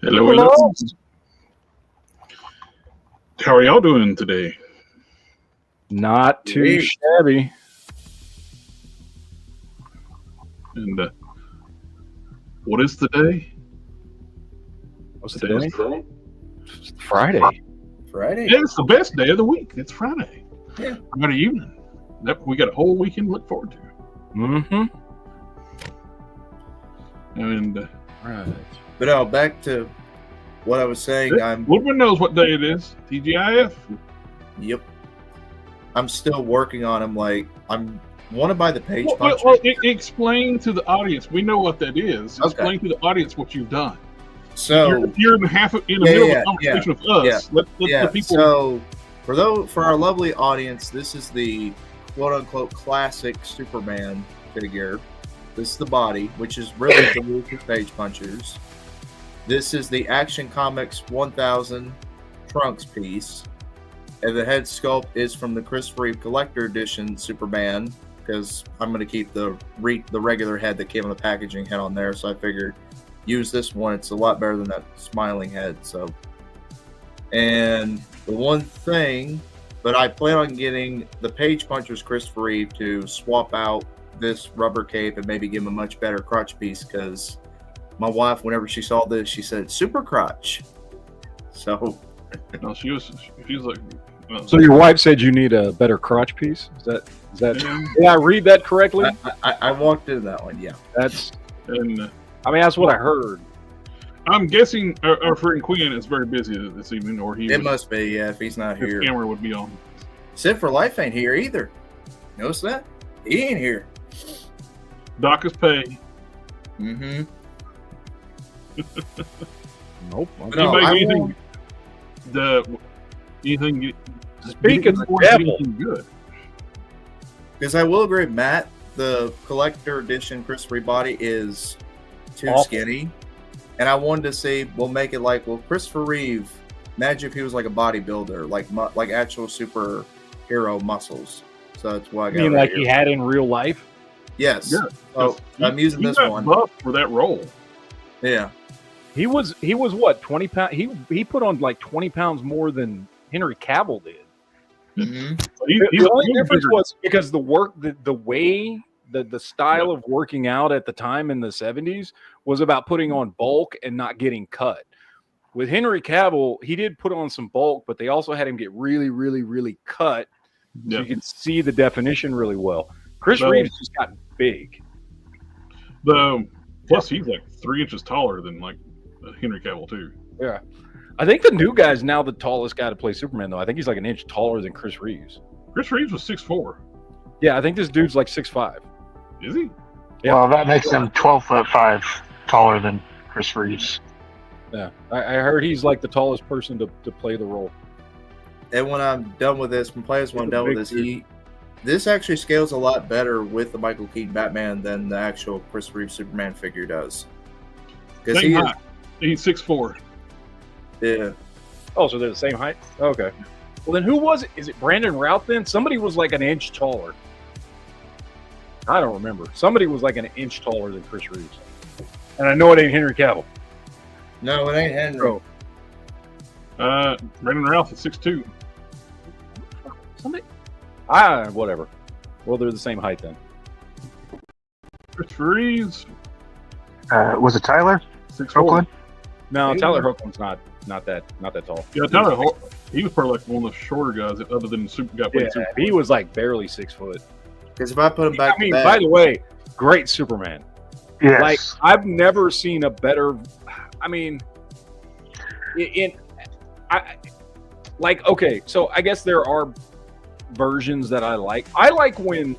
Hello, Hello. hello. How are y'all doing today? Not too Great. shabby. And what is the day? What's The the day is day? It's Friday. Friday. Yeah, it's the best day of the week. It's Friday. Yeah. Friday evening. We got a whole weekend to look forward to. Mm-hmm. And Right. But no, back to what I was saying. Woodman knows what day it is. TGIF. Yep. I'm still working on them. Like, I'm want to buy the page Well, puncher. explain to the audience. We know what that is. Okay. Explain to the audience what you've done. So You're in the middle of a conversation with us. Let yeah. the people. So for our lovely audience, this is the quote unquote classic Superman figure. This is the body, which is really the Lucas page punchers. This is the Action Comics 1000 Trunks piece. And the head sculpt is from the Christopher Reeve Collector Edition Superman, because I'm going to keep the regular head that came on the packaging head on there. So I figured use this one. It's a lot better than that smiling head. So, and the one thing, but I plan on getting the page punchers Christopher Reeve to swap out this rubber cape and maybe give him a much better crotch piece, because my wife, whenever she saw this, she said super crotch. So No, she was like. So your wife said you need a better crotch piece? Is that? Did I read that correctly? I walked into that one. Yeah. That's. And I mean, that's what I heard. I'm guessing our friend Quinn is very busy this evening, or It must be, yeah, if he's not his here. camera would be on. Sid for Life ain't here either. Notice that? He ain't here. Doc is paid. Mm-hmm. Nope. No, Anybody anything? Speak of the devil. Good. Because I will agree, Matt, the collector edition Christopher Reeve body is too Awful. skinny. And I wanted to say, we'll make it like, well, Christopher Reeve, imagine if he was like a bodybuilder, like actual superhero muscles. So that's why I I got mean, it like right he here. had in real life. Yes. Yeah. So I'm using He this got one. buff for that role. Yeah. He was what 20 pounds. He put on like 20 pounds more than Henry Cavill did. Mm-hmm. The only difference was because the way the style of working out at the time in the 70s was about putting on bulk and not getting cut. With Henry Cavill, he did put on some bulk, but they also had him get really, really, really cut, so you can see the definition really well. Chris Reeves just got big. Plus, he's like 3 inches taller than like Henry Cavill too. Yeah. I think the new guy's now the tallest guy to play Superman, though. I think he's like an inch taller than Chris Reeves. Chris Reeves was 6'4". Yeah, I think this dude's like 6'5". Is he? Yeah. Well, that makes him 12'5" taller than Chris Reeves. Yeah, I heard he's like the tallest person to play the role. And when I'm done with this, when players when I'm done with this, this actually scales a lot better with the Michael Keaton Batman than the actual Chris Reeve Superman figure does. Because he's 6'4". Yeah. Oh, so they're the same height? Okay. Well, then who was it? Is it Brandon Routh then? Somebody was like an inch taller. I don't remember. Somebody was like an inch taller than Chris Reeves. And I know it ain't Henry Cavill. No, it ain't Henry. Brandon Routh is 6'2". Somebody. Whatever. Well, they're the same height then. Chris Reeves, Was it Tyler 6'4". Oakland? No, Tyler Hoechling's not that tall. Yeah, Tyler, he was probably like one of the shorter guys, other than Superman. Yeah, he was like barely 6 foot. Because if I put him back, I mean, by the way, great Superman. Yes. Like I've never seen a better. I mean, okay. So I guess there are versions that I like. I like when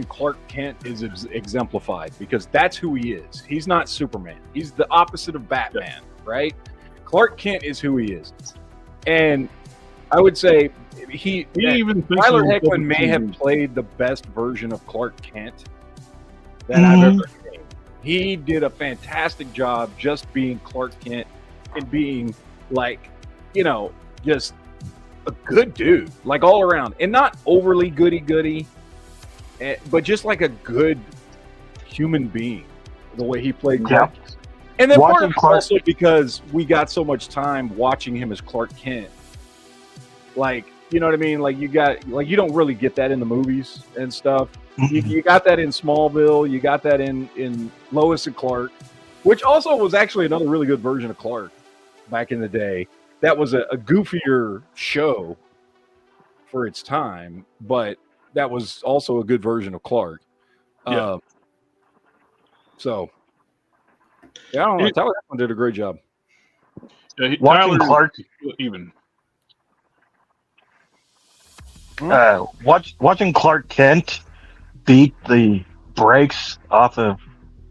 Clark Kent is exemplified, because that's who he is. He's not Superman. He's the opposite of Batman, right? Clark Kent is who he is, and I would say Tyler Hoechlin may have played the best version of Clark Kent that I've ever seen. He did a fantastic job just being Clark Kent and being like, just a good dude, like all around, and not overly goody-goody, but just like a good human being, the way he played Clark. And then part Watching of it's Clark- also because we got so much time watching him as Clark Kent. Like, you know what I mean? Like you don't really get that in the movies and stuff. You got that in Smallville. You got that in Lois and Clark, which also was actually another really good version of Clark back in the day. That was a goofier show for its time, but that was also a good version of Clark. Yeah. So, yeah, I don't know. Tyler Hoechlin did a great job. Yeah, Watching Tyler Clark- even. Watching Clark Kent beat the brakes off of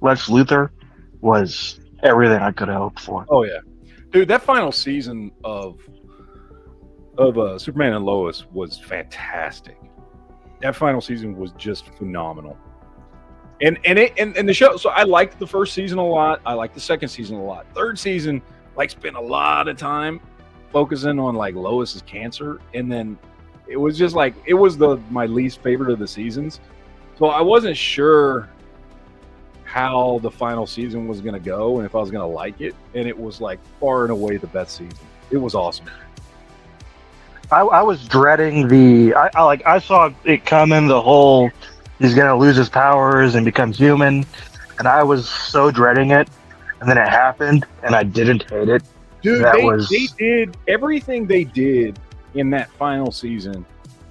Lex Luthor was everything I could have hoped for. Oh yeah, dude, that final season of Superman and Lois was fantastic. That final season was just phenomenal. And the show. So I liked the first season a lot. I liked the second season a lot. Third season, like, spent a lot of time focusing on like Lois's cancer, and then it was just like it was my least favorite of the seasons. So I wasn't sure how the final season was going to go and if I was going to like it. And it was like far and away the best season. It was awesome. I was dreading I saw it coming, the whole he's gonna lose his powers and become human, and I was so dreading it, and then it happened and I didn't hate it. Dude, they did everything they did in that final season,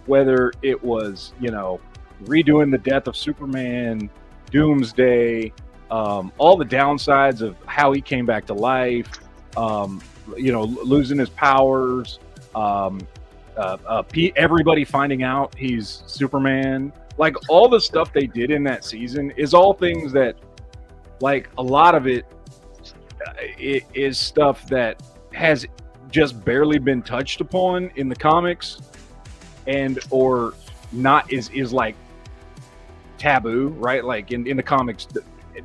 whether it was, you know, redoing the death of Superman, Doomsday, all the downsides of how he came back to life, you know, losing his powers, everybody finding out he's Superman. Like, all the stuff they did in that season is all things that, like, a lot of it is stuff that has just barely been touched upon in the comics, and or not is like taboo, right? Like in the comics,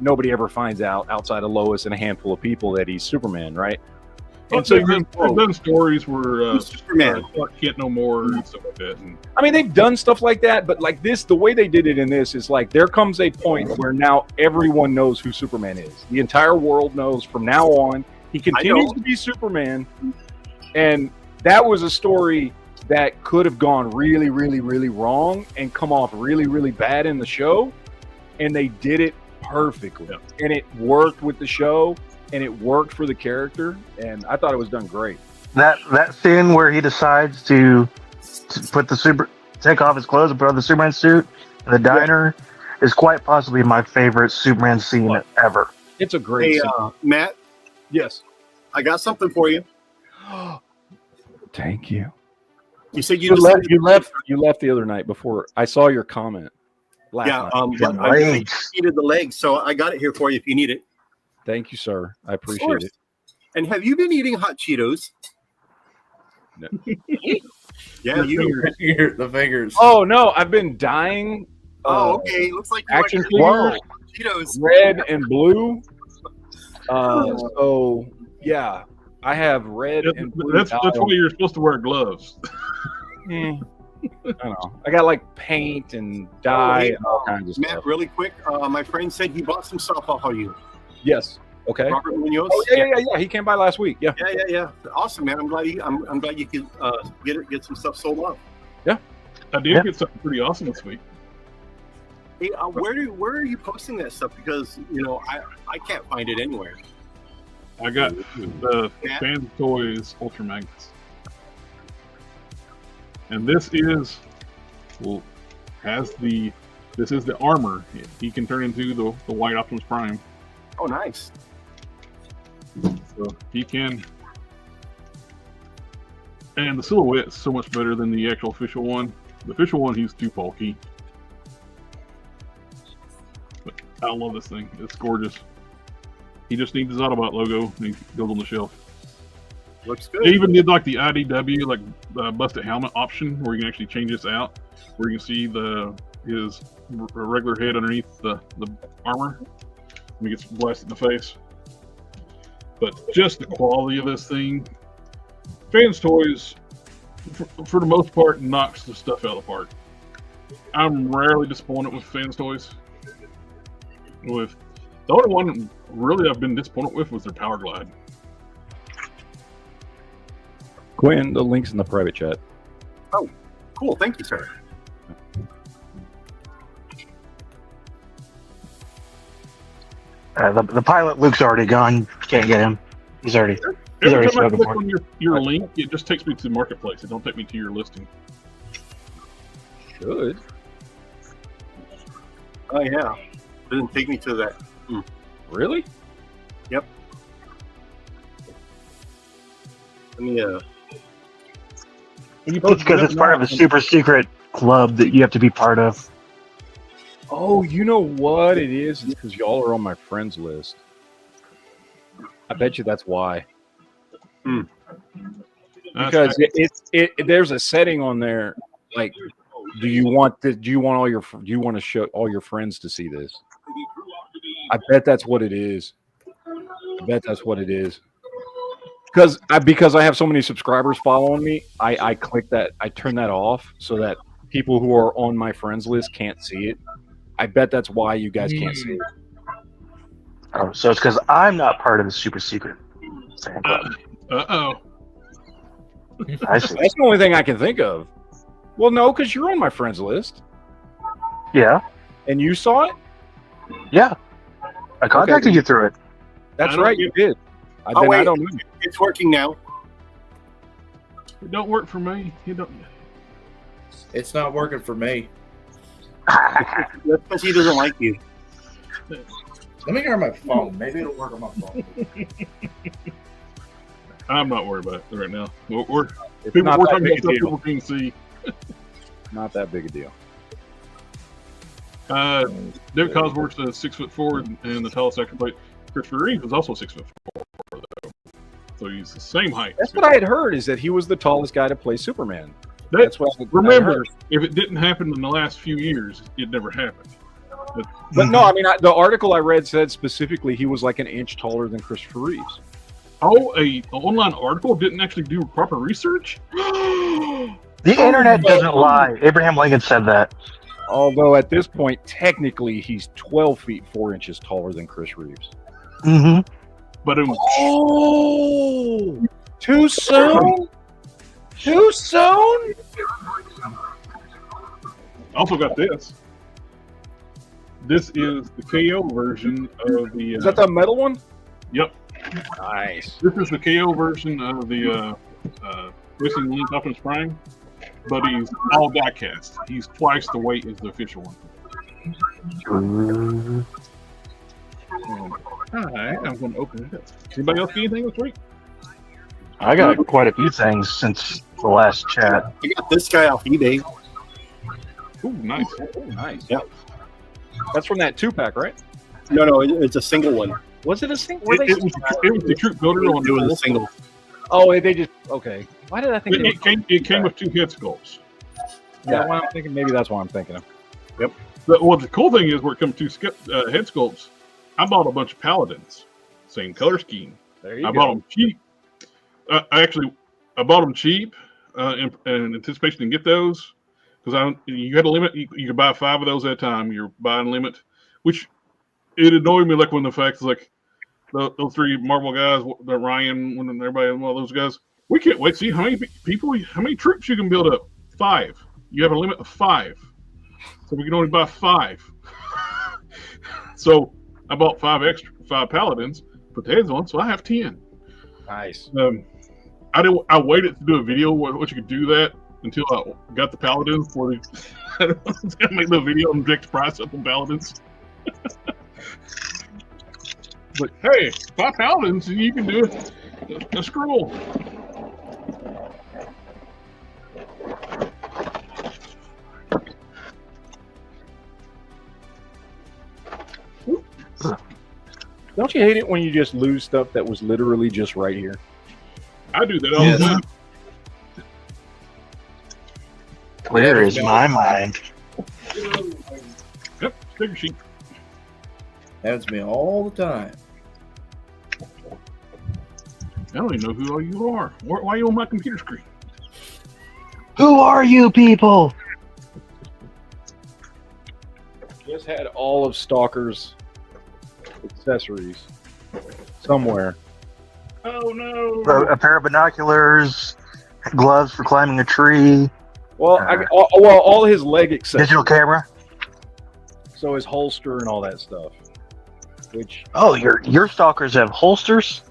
nobody ever finds out outside of Lois and a handful of people that he's Superman, right? And so they've done stories where Superman Clark Kent no more and stuff like that. And I mean, they've done stuff like that, but like this, the way they did it in this is like there comes a point where now everyone knows who Superman is. The entire world knows from now on. He continues to be Superman, and that was a story that could have gone really, really, really wrong and come off really, really bad in the show, and they did it perfectly. Yeah. And it worked with the show, and it worked for the character, and I thought it was done great. That scene where he decides to take off his clothes and put on the Superman suit in the diner is quite possibly my favorite Superman scene ever. It's a great scene. Matt, Yes. I got something for you. Thank you. You said You left the other night before I saw your comment last Yeah, night. but I needed the legs, so I got it here for you if you need it. Thank you, sir. I appreciate it. And have you been eating hot Cheetos? No. Yeah, you. the fingers. Oh no, I've been dying. Oh, okay. Looks like you Action like figures, Cheetos. red and blue. So yeah, I have red and blue. that's why you're supposed to wear gloves. I don't know. I got like paint and dye and all kinds of Matt, stuff. really quick, my friend said he bought some stuff off of you. Yes. Okay. Robert Munoz. Oh yeah. He came by last week. Yeah. Yeah. Awesome, man. I'm glad you could get some stuff sold off. I did get something pretty awesome this week. Hey, where are you posting that stuff? Because I can't find it anywhere. I got the Fans Toys Ultra Magnets. And this is the armor. He can turn into the white Optimus Prime. Oh, nice. So he can. And the silhouette's so much better than the actual official one. The official one, he's too bulky. But I love this thing. It's gorgeous. He just needs his Autobot logo and he goes on the shelf. Looks good. They even did like the IDW, like busted helmet option, where you can actually change this out, where you can see his regular head underneath the armor when he gets blasted in the face. But just the quality of this thing, Fans Toys, for the most part, knocks the stuff out of the park. I'm rarely disappointed with Fans Toys. With The only one really I've been disappointed with was their Power Glide. Quinn, the link's in the private chat. Cool. Thank you, sir. The pilot Luke's already gone. Can't get him. He's already Every time I spoken click for. on your link, it just takes me to the marketplace. It don't take me to your listing. Good. Oh yeah. Didn't take me to that. Really? Let me It's because it's part of a super secret club that you have to be part of. Oh, you know what it is? It's because y'all are on my friends list. I bet you that's why. Because there's a setting on there like, do you want to show all your friends to see this? I bet that's what it is. Because I have so many subscribers following me, I click that, I turn that off so that people who are on my friends list can't see it. I bet that's why you guys can't see it. Oh, so it's because I'm not part of the super secret fan club. Uh-oh. I see. That's the only thing I can think of. Well, no, because you're on my friends list. Yeah, And you saw it? yeah. I contacted you through it. That's I don't right, get you did. Oh, I wait. don't know. It's working now. It don't work for me. It don't. It's not working for me. That's because he doesn't like you. Let me get on my phone. Maybe it'll work on my phone. I'm not worried about it right now. We're It's talking not about that big a stuff deal. people can see. Not that big a deal. David Cosworth's 6'4", and the tallest actor played Christopher Reeve was also 6'4", though. So he's the same height. That's what I had heard, is that he was the tallest guy to play Superman. That's what I remember, heard. if it didn't happen in the last few years, it never happened. But no, I mean, the article I read said specifically he was like an inch taller than Christopher Reeves. Oh, an online article didn't actually do proper research? The internet doesn't lie. Abraham Lincoln said that. Although at this point, technically, he's 12 feet 4 inches taller than Chris Reeves. Mm-hmm. But Oh, too soon? Too soon? also got this. This is the KO version of the. Is that the metal one? Yep. Nice. This is the KO version of the Missing Link Optimus Prime, but he's all die cast. He's twice the weight as the official one. Alright, I'm going to open it up. Anybody else get anything this week? I got quite a few things since the last chat. I got this guy off eBay. Ooh, nice. Oh, nice. Yeah. That's from that 2-pack, right? No, it's a single one. Was it a single? It was the troop builder on It was a the single. Oh, they just okay. Why did I think It came with 2 head sculpts. Yeah, well, I'm thinking maybe that's what I'm thinking of. Well, the cool thing is, where it comes to head sculpts, I bought a bunch of Paladins, same color scheme. There you I go. bought them cheap. I bought them cheap in anticipation to get those, because you had a limit. You could buy 5 of those at a time. You're buying limit, which it annoyed me. Like when the fact is like those 3 Marvel guys, the Ryan, when everybody, all those guys. We can't wait to see how many people, how many troops you can build up. 5. You have a limit of 5, so we can only buy 5. So I bought 5 Paladins, put the heads on, so I have 10. Nice. I waited to do a video what you could do that until I got the Paladins before I was gonna make the video and direct the price up on Paladins. But hey, 5 Paladins and you can do a scroll. Don't you hate it when you just lose stuff that was literally just right here? I do that all the time. Clear is my mind. Yep, sticker sheet. Happens to me all the time. I don't even know who all you are. Why are you on my computer screen? Who are you people? Just had all of Stalker's accessories somewhere. Oh no! A pair of binoculars, gloves for climbing a tree, Well, all his leg accessories. digital camera. So his holster and all that stuff. Which Oh, your stalkers have holsters?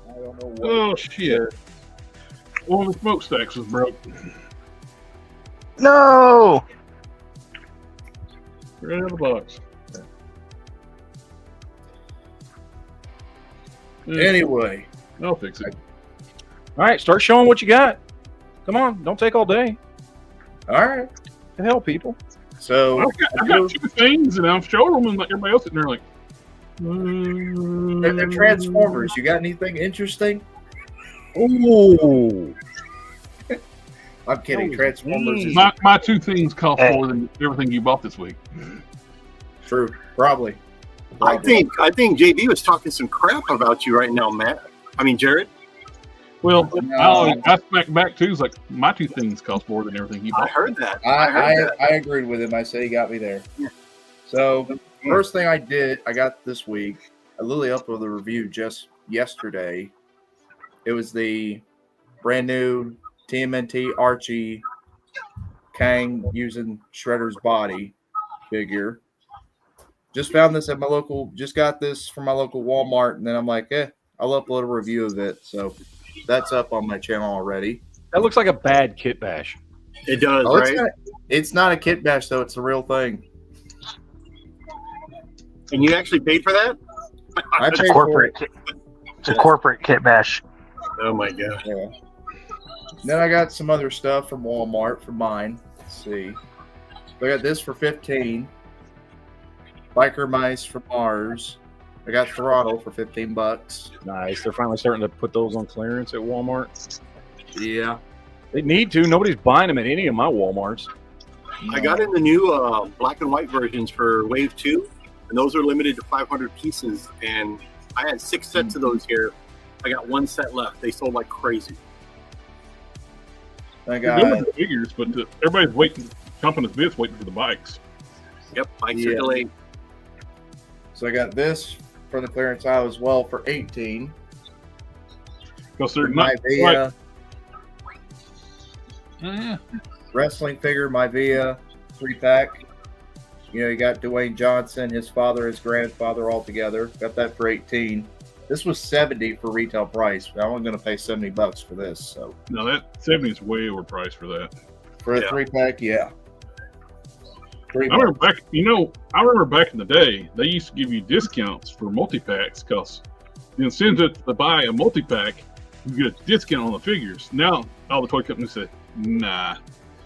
I don't know what. Oh shit! One of the smokestacks is broke. No. Right out of the box. Anyway, I'll fix it. All right, start showing what you got. Come on, don't take all day. all right. The hell, people. So I've got two things, and I'm showing them, and like everybody else sitting there, like, they're Transformers. You got anything interesting? Ooh. I'm kidding. Oh, Transformers is My two things cost more than everything you bought this week. true. Probably. I think JB was talking some crap about you right now, Matt. I mean, Jared. Well, No. I smacked back too. It's like my two things cost more than everything you I bought. heard that. I agreed with him. I said he got me there. So first thing I got this week, I literally uploaded a review just yesterday. It was the brand new TMNT Archie Kang using Shredder's body figure. Just found this at my local. Just got this from my local Walmart, and then I'm like, I'll upload a review of it. So that's up on my channel already. That looks like a bad kit bash. It does, Oh, right? it's not a kit bash though. It's a real thing. And you actually paid for that? I It's a paid for corporate. It's a corporate kit bash. Oh my god. Yeah. Then I got some other stuff from Walmart for mine. Let's see. So I got this for $15. Biker mice from Mars. I got Throttle for $15. Nice. They're finally starting to put those on clearance at Walmart. Yeah. They need to. Nobody's buying them at any of my Walmarts. I got in the new black and white versions for Wave 2, and those are limited to 500 pieces. And I had 6 sets of those here. I got 1 set left. They sold like crazy. I They're doing got the figures, but everybody's waiting, chomping at bits, waiting for the bikes. Yep, bikes Yeah. are delayed. so I got this from the clearance aisle as well for $18. Because they're My not Via like, wrestling figure, my Via 3-pack. You know, you got Dwayne Johnson, his father, his grandfather all together. Got that for $18. This was $70 for retail price. But I'm only going to pay $70 for this. So no, that 70 is way overpriced for that. for a Yeah. 3-pack, yeah. I remember back in the day, they used to give you discounts for multi-packs because the incentive to buy a multi-pack, you get a discount on the figures. Now, all the toy companies say, nah,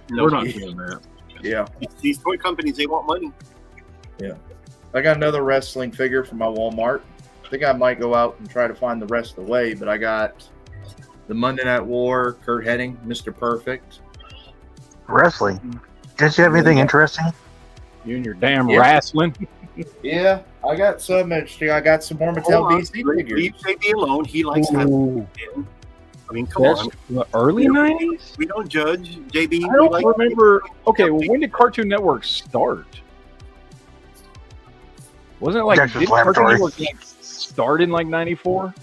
we're not doing that. Yeah. These toy companies, they want money. I got another wrestling figure from my Walmart. I think I might go out and try to find the rest of the way, but I got the Monday Night War, Kurt Hennig, Mr. Perfect. Wrestling. Did you have anything interesting? You and your damn Yeah. wrestling. Yeah, I got some interesting. I got some more Mattel Hold on. DC Leave figures. JB alone. He likes that. Ooh. I mean, come That's on. the early 90s? We don't judge, JB. I We don't like- remember. Okay, well, when did Cartoon Network start? Wasn't it like Dexter's did Cartoon Laboratory. Network like, start in like 94?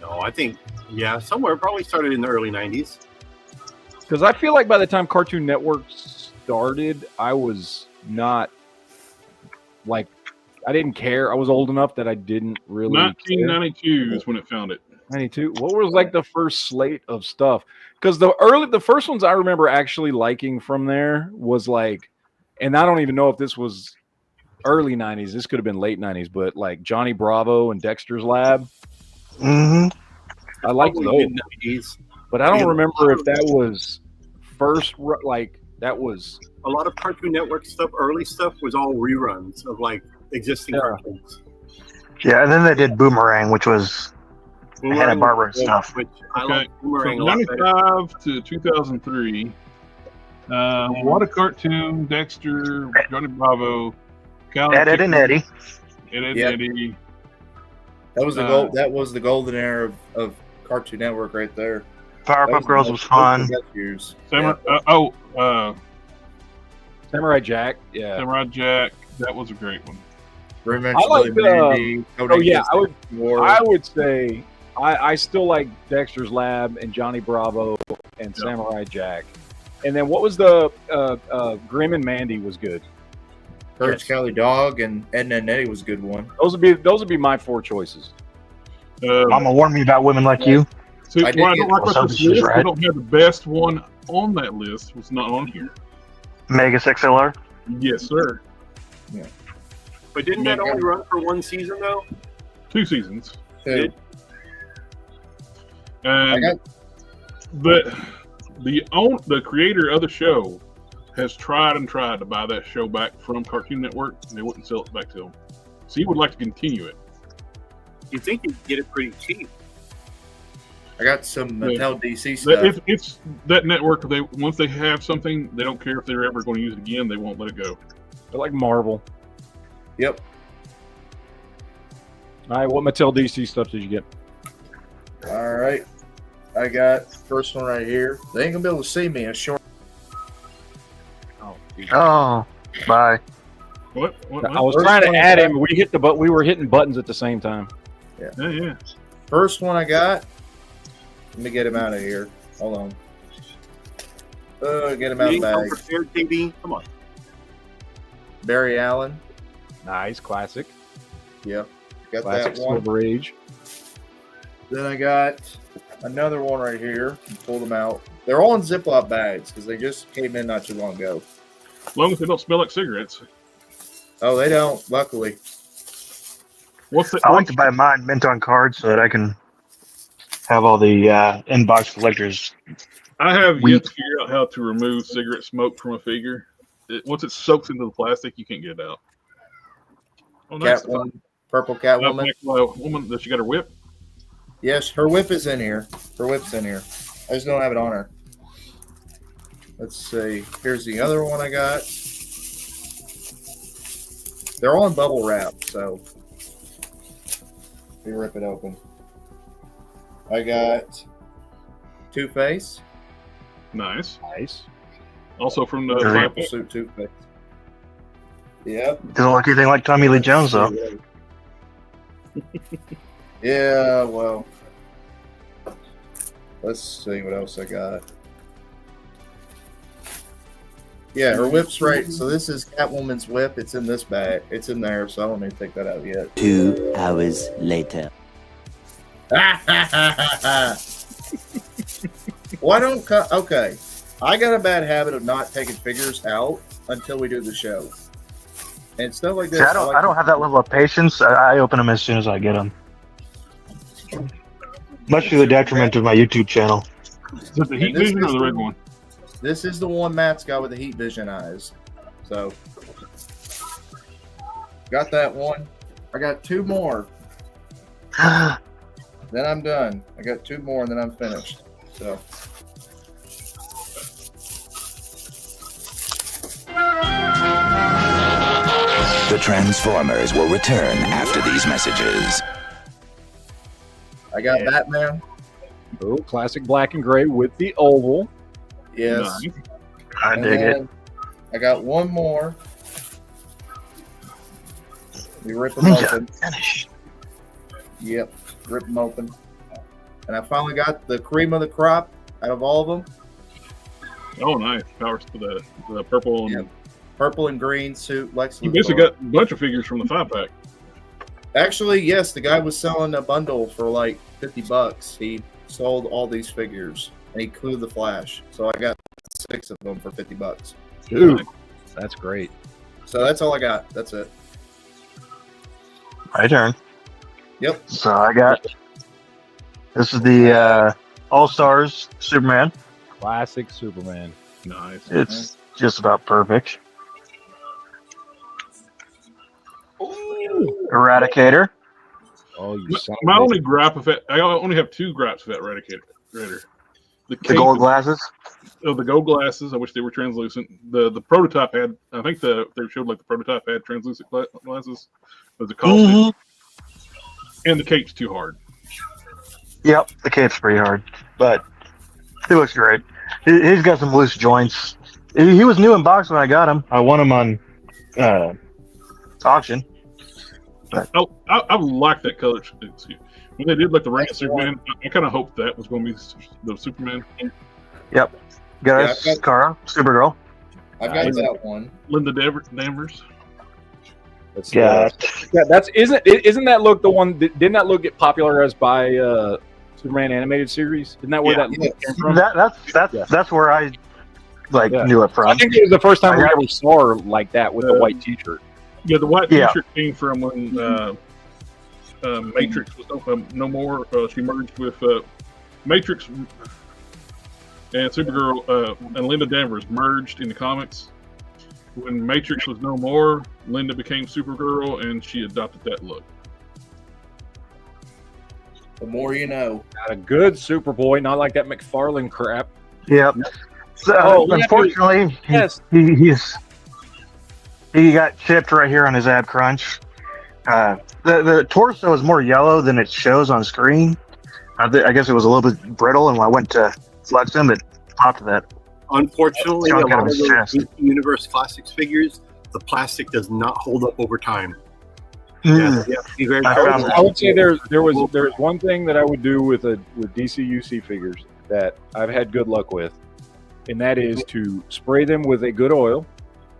No, I think, yeah, somewhere. Probably started in the early 90s. Because I feel like by the time Cartoon Network started, I was not like I didn't care. I was old enough that I didn't really care. 1992 is when it found it. 92. What was like the first slate of stuff? Because the first ones I remember actually liking from there was like, and I don't even know if this was early 90s. This could have been late 90s, but like Johnny Bravo and Dexter's Lab. Mm-hmm. I liked Probably those, mid-90s. but I don't Yeah. remember if that was first. Like that was. A lot of Cartoon Network stuff, early stuff, was all reruns of like existing Yeah. cartoons. Yeah, and then they did Boomerang, which was Hanna-Barbera stuff. Which I Okay. like Boomerang a From lot better. 95 to 2003, a lot of cartoon, Dexter, Johnny Bravo, Cal Ed, Ed, and Eddie. Ed, Yep. Eddie. That was the gold. That was the golden era of Cartoon Network right there. That Powerpuff the Girls best- was fun. those were the best years. Samurai, Samurai Jack, yeah. Samurai Jack. That was a great one. We mentioned I like Billy Mandy, oh yeah, War. I would say I still like Dexter's Lab and Johnny Bravo and Samurai Jack. And then what was the Grim and Mandy was good. Courage Cowardly Dog and Edna and Eddie was a good one. Those would be my 4 choices. Mama warned me about women like you. See, I what I did don't get- like Well, about this she's list, right. we don't have the best one on that list. It's not on here. Mega XLR. Yes, sir. But didn't that only run for 1 season though? 2 seasons. Two. I And got the creator of the show has tried and tried to buy that show back from Cartoon Network, and they wouldn't sell it back to him. So he would like to continue it. You think you'd get it pretty cheap? I got some Mattel DC That- stuff. It's that network. They once they have something, they don't care if they're ever going to use it again. They won't let it go. They're like Marvel. Yep. All right, what Mattel DC stuff did you get? All right. I got first one right here. They ain't gonna be able to see me. A short. Oh, bye. What? I was trying to add him. We were hitting buttons at the same time. Yeah. First one I got. Let me get him out of here. Hold on. Get him out of You the ain't bag. prepared, KB? Come on. Barry Allen. Nice, classic. Yep. Got Classic that one. Silver Age. Then I got another one right here. Pull them out. They're all in Ziploc bags because they just came in not too long ago. As long as they don't smell like cigarettes. Oh, they don't. Luckily. What's the? I like to buy mine mint on cards so that I can have all the inbox collectors. I have Wheat. yet to figure out how to remove cigarette smoke from a figure. Once it soaks into the plastic, you can't get it out. Oh, nice. Catwoman. Purple Catwoman. Woman, does she got her whip? Yes, her whip is in here. Her whip's in here. I just don't have it on her. Let's see. Here's the other one I got. They're all in bubble wrap, so we rip it open. I got Two-Face. Nice. Nice. Also from the Very five Purple suit Two-Face. Yep. Doesn't look anything like Tommy Lee Jones though. Yeah, well. Let's see what else I got. Yeah, her whip's right. So this is Catwoman's whip. It's in this bag. It's in there, so I don't need to take that out yet. 2 hours later. Why don't okay? I got a bad habit of not taking figures out until we do the show, and stuff like this. See, I don't have that level of patience. I open them as soon as I get them. Much to the detriment of my YouTube channel. Is it the heat this vision or is- the red one? This is the one Matt's got with the heat vision eyes. So got that one. I got 2 more. Then I'm done. I got 2 more, and then I'm finished. So. The Transformers will return after these messages. I got Batman. Oh, classic black and gray with the oval. Yes. Nice. I And dig it. then I got one more. We rip them open. Finish. Yep. Rip them open. And I finally got the cream of the crop out of all of them. Oh, nice. Powers to the purple. And Yep. Purple and green suit Lex You Luthor. basically got a bunch of figures from the 5-pack. Actually, yes, the guy was selling a bundle for like $50. He sold all these figures and he included the Flash. So I got 6 of them for $50. Dude, that's great. So that's all I got. That's it. My turn. Yep. So I got. This is the All Stars Superman. Classic Superman. Nice. It's just about perfect. Eradicator. Oh, you My, son my of a only gripe with it, I only have 2 gripes with that Eradicator. The The gold glasses. Oh, the gold glasses. I wish they were translucent. The prototype had. I think they showed like the prototype had translucent glasses. Was it called? Mhm. And the cape's too hard. Yep, the cape's pretty hard, but he looks great. He's got some loose joints. He was new in box when I got him. I won him on auction. I like that color. When they did like the Ring of Superman, I kind of hoped that was going to be the Superman. Yep. Got Yeah, us, Kara, Supergirl. I've got that one. Linda Danvers. Yeah. Isn't that look the one? Didn't that look get popularized by Superman animated series? Isn't that where that look came from? That's where I knew it from. I think it was the first time we ever saw her like that with the white T-shirt. Yeah, the white T-shirt came from when Matrix was no more. She merged with Matrix and Supergirl and Linda Danvers merged in the comics. When Matrix was no more, Linda became Supergirl, and she adopted that look. The more you know. Got a good Superboy, not like that McFarlane crap. Yep. So, unfortunately, he got chipped right here on his ab crunch. The torso is more yellow than it shows on screen. I guess it was a little bit brittle, and when I went to flex him, it popped that. Unfortunately, a lot of those Universe Classics figures, the plastic does not hold up over time. Yeah, be very careful. I would say there's one thing that I would do with DCUC figures that I've had good luck with, and that is to spray them with a good oil.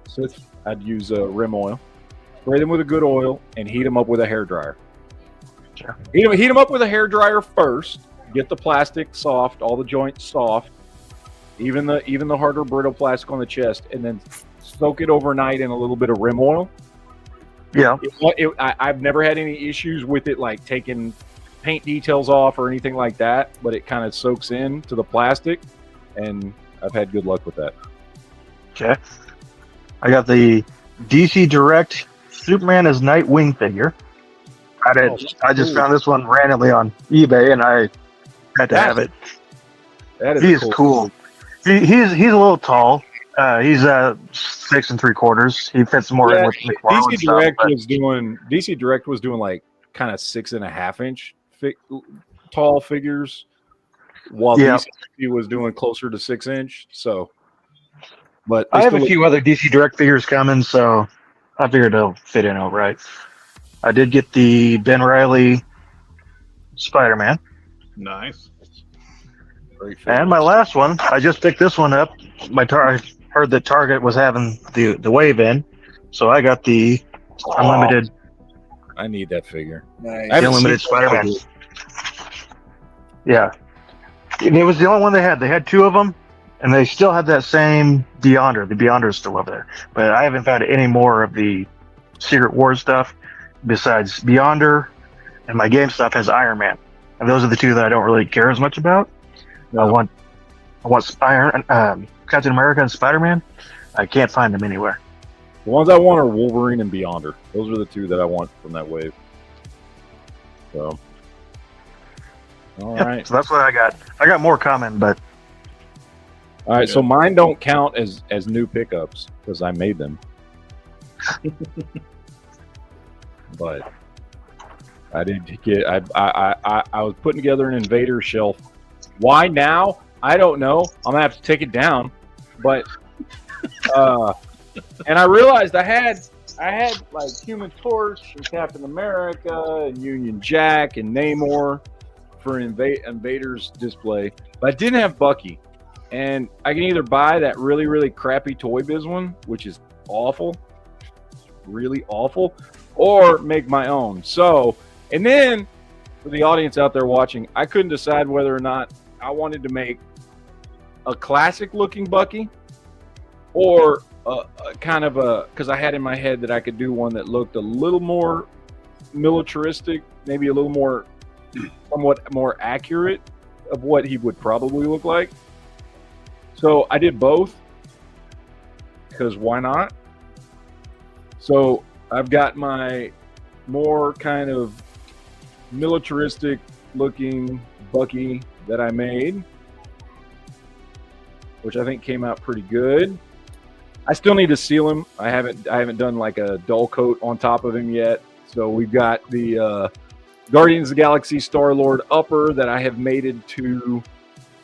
So I'd use rim oil. Spray them with a good oil and heat them up with a hairdryer. Sure. Heat them up with a hairdryer first. Get the plastic soft, all the joints soft, even the harder brittle plastic on the chest, and then soak it overnight in a little bit of rim oil. Yeah. I've never had any issues with it, like taking paint details off or anything like that, but it kind of soaks in to the plastic, and I've had good luck with that. Okay. I got the DC Direct Superman as Nightwing figure. I just found this one randomly on eBay, and I had to have it. He's cool. He's a little tall. He's 6 3/4. He fits more in with McFarlane DC Direct was doing like kind of 6.5 inch tall figures, while DC was doing closer to 6 inch. So, but I have a few other DC Direct figures coming, so I figured it'll fit in all right. I did get the Ben Reilly Spider-Man. Nice. And my last one, I just picked this one up. I heard that Target was having the wave in, so I got the unlimited. I need that figure. Nice. Unlimited Spider-Man. Yeah, and it was the only one they had. They had 2 of them, and they still had that same Beyonder. The Beyonder is still over there, but I haven't found any more of the Secret Wars stuff besides Beyonder, and my game stuff has Iron Man, and those are the 2 that I don't really care as much about. I want Captain America and Spider-Man. I can't find them anywhere. The ones I want are Wolverine and Beyonder. Those are the 2 that I want from that wave. So, all right. So that's what I got. I got more coming, but all right. So mine don't count as new pickups because I made them. But I did get. I was putting together an Invader shelf. Why now? I don't know. I'm gonna have to take it down. But and I realized I had like Human Torch and Captain America and Union Jack and Namor for Invader's display, but I didn't have Bucky. And I can either buy that really, really crappy Toy Biz one, which is awful, really awful, or make my own. So, and then for the audience out there watching, I couldn't decide whether or not I wanted to make a classic looking Bucky or kind of because I had in my head that I could do one that looked a little more militaristic, maybe a little more, somewhat more accurate of what he would probably look like. So I did both because why not? So I've got my more kind of militaristic looking Bucky that I made, which I think came out pretty good. I still need to seal him. I haven't done like a dull coat on top of him yet. So we've got the Guardians of the Galaxy Star-Lord upper that I have mated to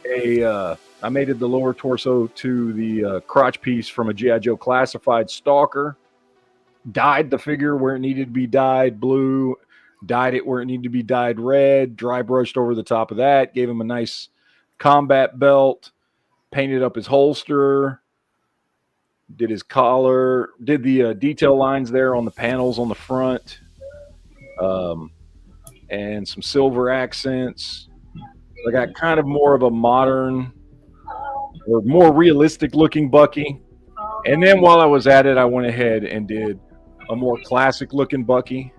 I mated the lower torso to the crotch piece from a G.I. Joe Classified Stalker. dyed the figure where it needed to be dyed blue, dyed it where it needed to be dyed red, dry brushed over the top of that, gave him a nice combat belt, painted up his holster, did his collar, did the detail lines there on the panels on the front, and some silver accents. I got kind of more of a modern or more realistic looking Bucky. And then while I was at it, I went ahead and did a more classic looking Bucky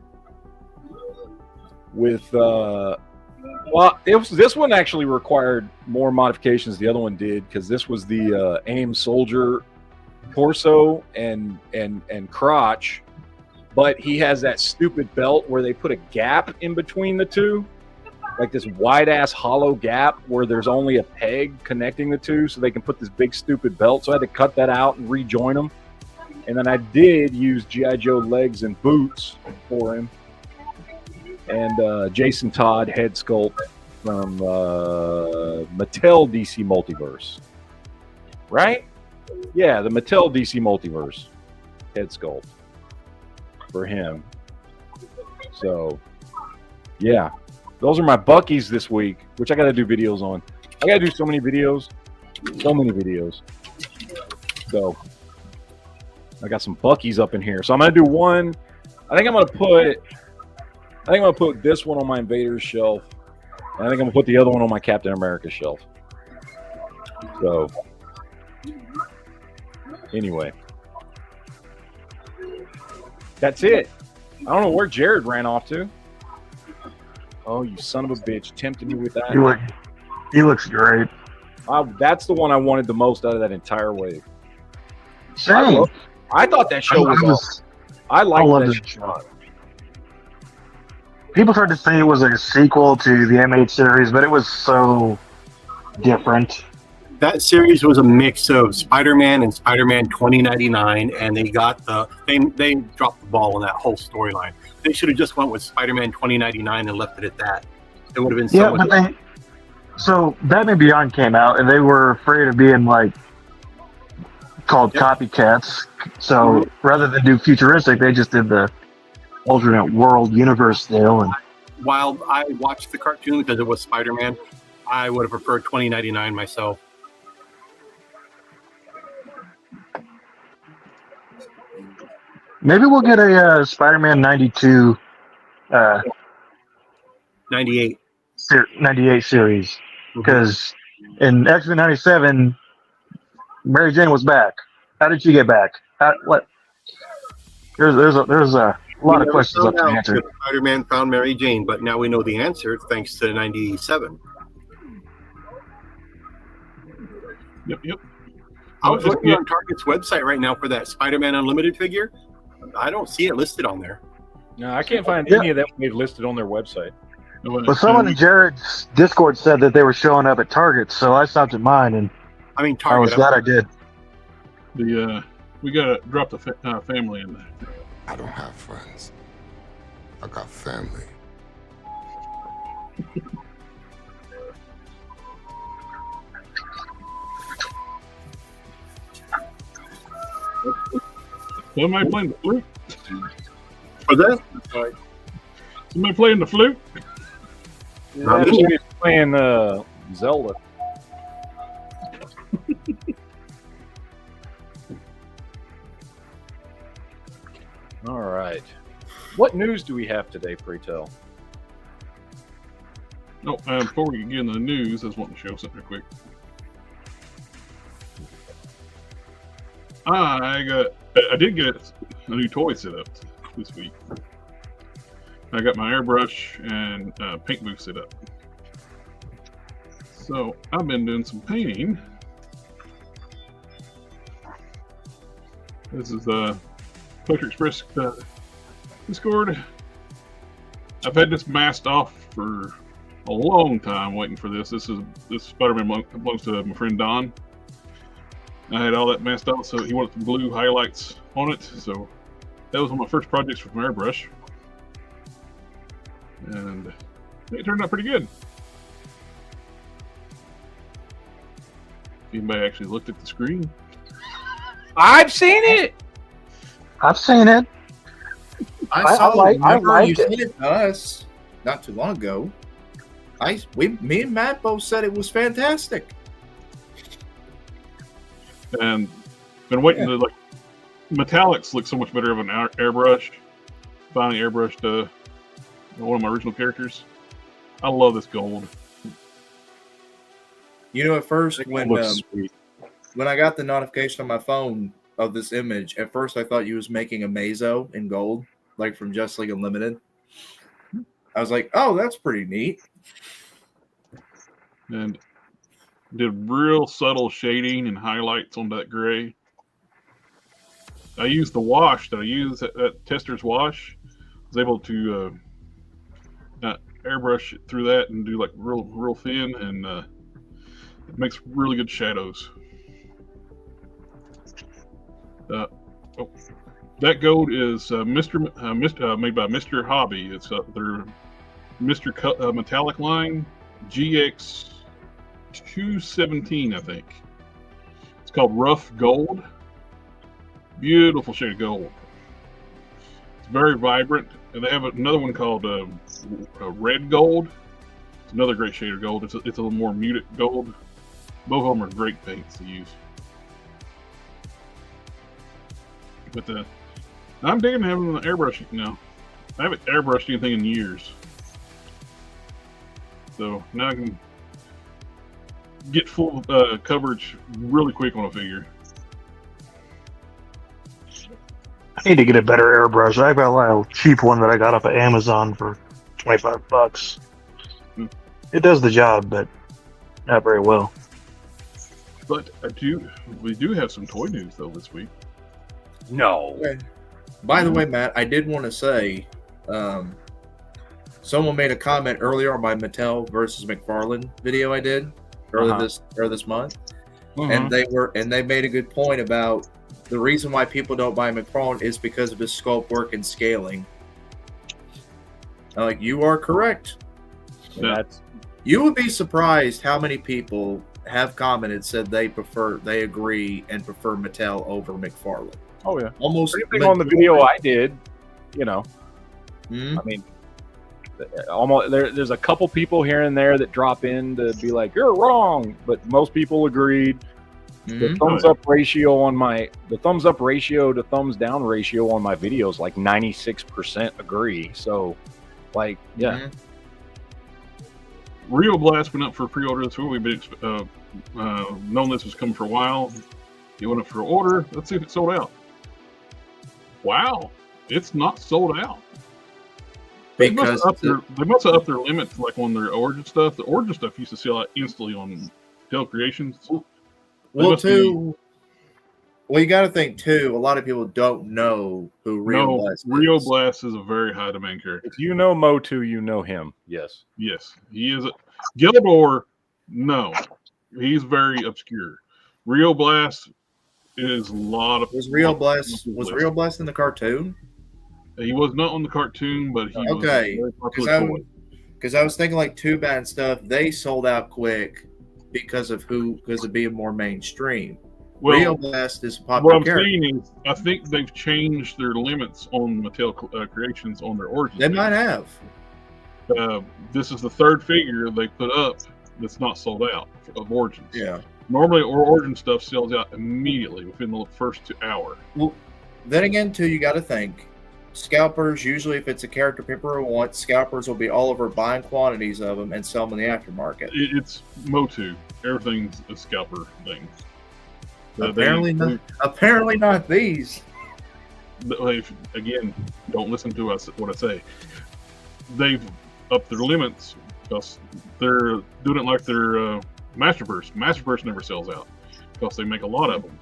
with this one actually required more modifications the other one did, because this was the AIM soldier torso and crotch, but he has that stupid belt where they put a gap in between the two, like this wide ass hollow gap where there's only a peg connecting the two, so they can put this big stupid belt. So I had to cut that out and rejoin them. And then I did use G.I. Joe legs and boots for him. And Jason Todd head sculpt from Mattel DC Multiverse. Right? Yeah, the Mattel DC Multiverse head sculpt for him. So, yeah. Those are my Buckies this week, which I got to do videos on. I got to do so many videos. So, I got some Buckies up in here. So I'm going to do one. I think I'm going to put this one on my Invaders shelf. And I think I'm going to put the other one on my Captain America shelf. So, anyway. That's it. I don't know where Jared ran off to. Oh, you son of a bitch. Tempted me with that. He looks great. That's the one I wanted the most out of that entire wave. Same. I thought that show was awesome. I liked that show. People tried to say it was a sequel to the M8 series, but it was so different. That series was a mix of Spider-Man and Spider-Man 2099, and they dropped the ball on that whole storyline. They should have just went with Spider-Man 2099 and left it at that. It would have been so much. So Batman Beyond came out, and they were afraid of being called copycats. So rather than do futuristic, they just did the alternate world universe deal. And while I watched the cartoon because it was Spider-Man, I would have preferred 2099 myself. Maybe we'll get a Spider-Man 92, 98 series, because in X-Men 97, Mary Jane was back. How did she get back? What? There's a lot of questions left to answer. Spider-Man found Mary Jane, but now we know the answer thanks to 97. Yep. I was looking on Target's website right now for that Spider-Man Unlimited figure. I don't see it listed on there. No, I can't find any of that they've listed on their website. But someone in Jared's Discord said that they were showing up at Target, so I stopped at mine, and Target, I was glad I did. We gotta drop the family in there. I don't have friends. I got family. Somebody playing the flute? For that? Somebody playing the flute? Yeah, he's playing Zelda. All right. What news do we have today, pray tell? No, before we get into the news, I just want to show something real quick. I did get a new toy set up this week. I got my airbrush and paint booth set up. So I've been doing some painting. This is Poetry Express Discord. I've had this masked off for a long time waiting for this. This Spider-Man belongs to my friend Don. I had all that masked off, so he wanted some blue highlights on it. So that was one of my first projects with my airbrush. And it turned out pretty good. If anybody actually looked at the screen. I've seen it! I've seen it. I saw. I Remember, you like said it. it to us not too long ago. Me and Matt both said it was fantastic. And been waiting to like metallics look so much better of an airbrush. Finally airbrushed one of my original characters. I love this gold. You know, at first It when looks sweet. when I got the notification on my phone of this image, at first I thought you was making a Mazo in gold, like from Just League Unlimited. I was like, oh, that's pretty neat. And did real subtle shading and highlights on that gray. I used the wash that I used that tester's wash. I was able to airbrush it through that and do like real thin, and it makes really good shadows. That gold is made by Mr. Hobby. It's their Mr. Metallic line GX 217, I think. It's called Rough Gold. Beautiful shade of gold. It's very vibrant, and they have another one called Red Gold. It's another great shade of gold. It's a little more muted gold. Both of them are great paints to use. But I'm digging having an airbrush now. I haven't airbrushed anything in years, so now I can get full coverage really quick on a figure. I need to get a better airbrush. I got a cheap one that I got off of Amazon for $25. It does the job, but not very well. But we do have some toy news though this week. No. Okay. By the way, Matt, I did want to say, someone made a comment earlier on my Mattel versus McFarlane video I did earlier this month, and they made a good point about the reason why people don't buy McFarlane is because of his sculpt work and scaling. Like, you are correct. Yeah. You would be surprised how many people have commented, said they agree and prefer Mattel over McFarlane. Oh yeah, Almost everything on the video I did, you know. Mhm. I mean, almost there's a couple people here and there that drop in to be like, "You're wrong," but most people agreed. The thumbs up ratio to thumbs down ratio on my videos, like 96% agree. So, like, yeah. Rio Blast went up for pre-order this week. We've been known this was coming for a while. It went up for order. Let's see if it's sold out. Wow, it's not sold out. They must have upped their limits, like on their Origin stuff. The Origin stuff used to sell out instantly on Mattel Creations. Well, you got to think too. A lot of people don't know who Rio Blast is. Rio Blast is a very high demand character. If you know Motu, you know him. Yes. Yes, he is. Gildor, no, he's very obscure. Rio Blast is a lot of. Was Rio Blast in the cartoon? He was not on the cartoon, but he was okay. very popular. Because I was thinking like Too Bad stuff, they sold out quick because of being more mainstream. Well, Rio Blast is a popular character. What I'm saying is, I think they've changed their limits on Mattel Creations on their Origins. They might have. This is the third figure they put up that's not sold out of Origins. Yeah. Normally, Origin stuff sells out immediately within the first hour. Well, then again, too, you got to think. Scalpers, usually if it's a character people want, scalpers will be all over buying quantities of them and sell them in the aftermarket. It's Motu. Everything's a scalper thing. Apparently not these. Again, don't listen to what I say. They've upped their limits because they're doing it like their Masterverse. Masterverse never sells out because they make a lot of them.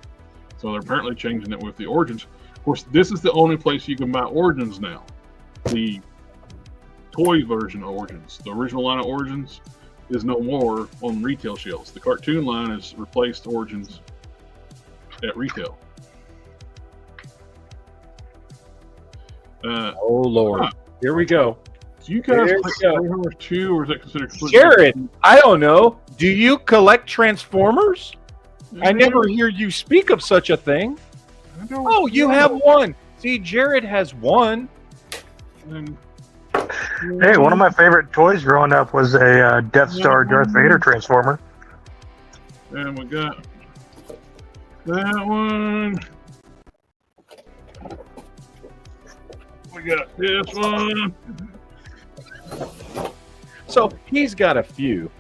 So they're apparently changing it with the Origins. Of course, this is the only place you can buy Origins now. The toy version of Origins, the original line of Origins, is no more on retail shelves. The cartoon line has replaced Origins at retail. Oh Lord, here we go. Do you guys collect Transformers too, or is that considered? Jared, I don't know. Do you collect Transformers? I never hear you speak of such a thing. Oh, you have one. See, Jared has one. And, Hey, one of my favorite toys growing up was a Death Star Darth Vader Transformer. And we got that one. We got this one. So he's got a few,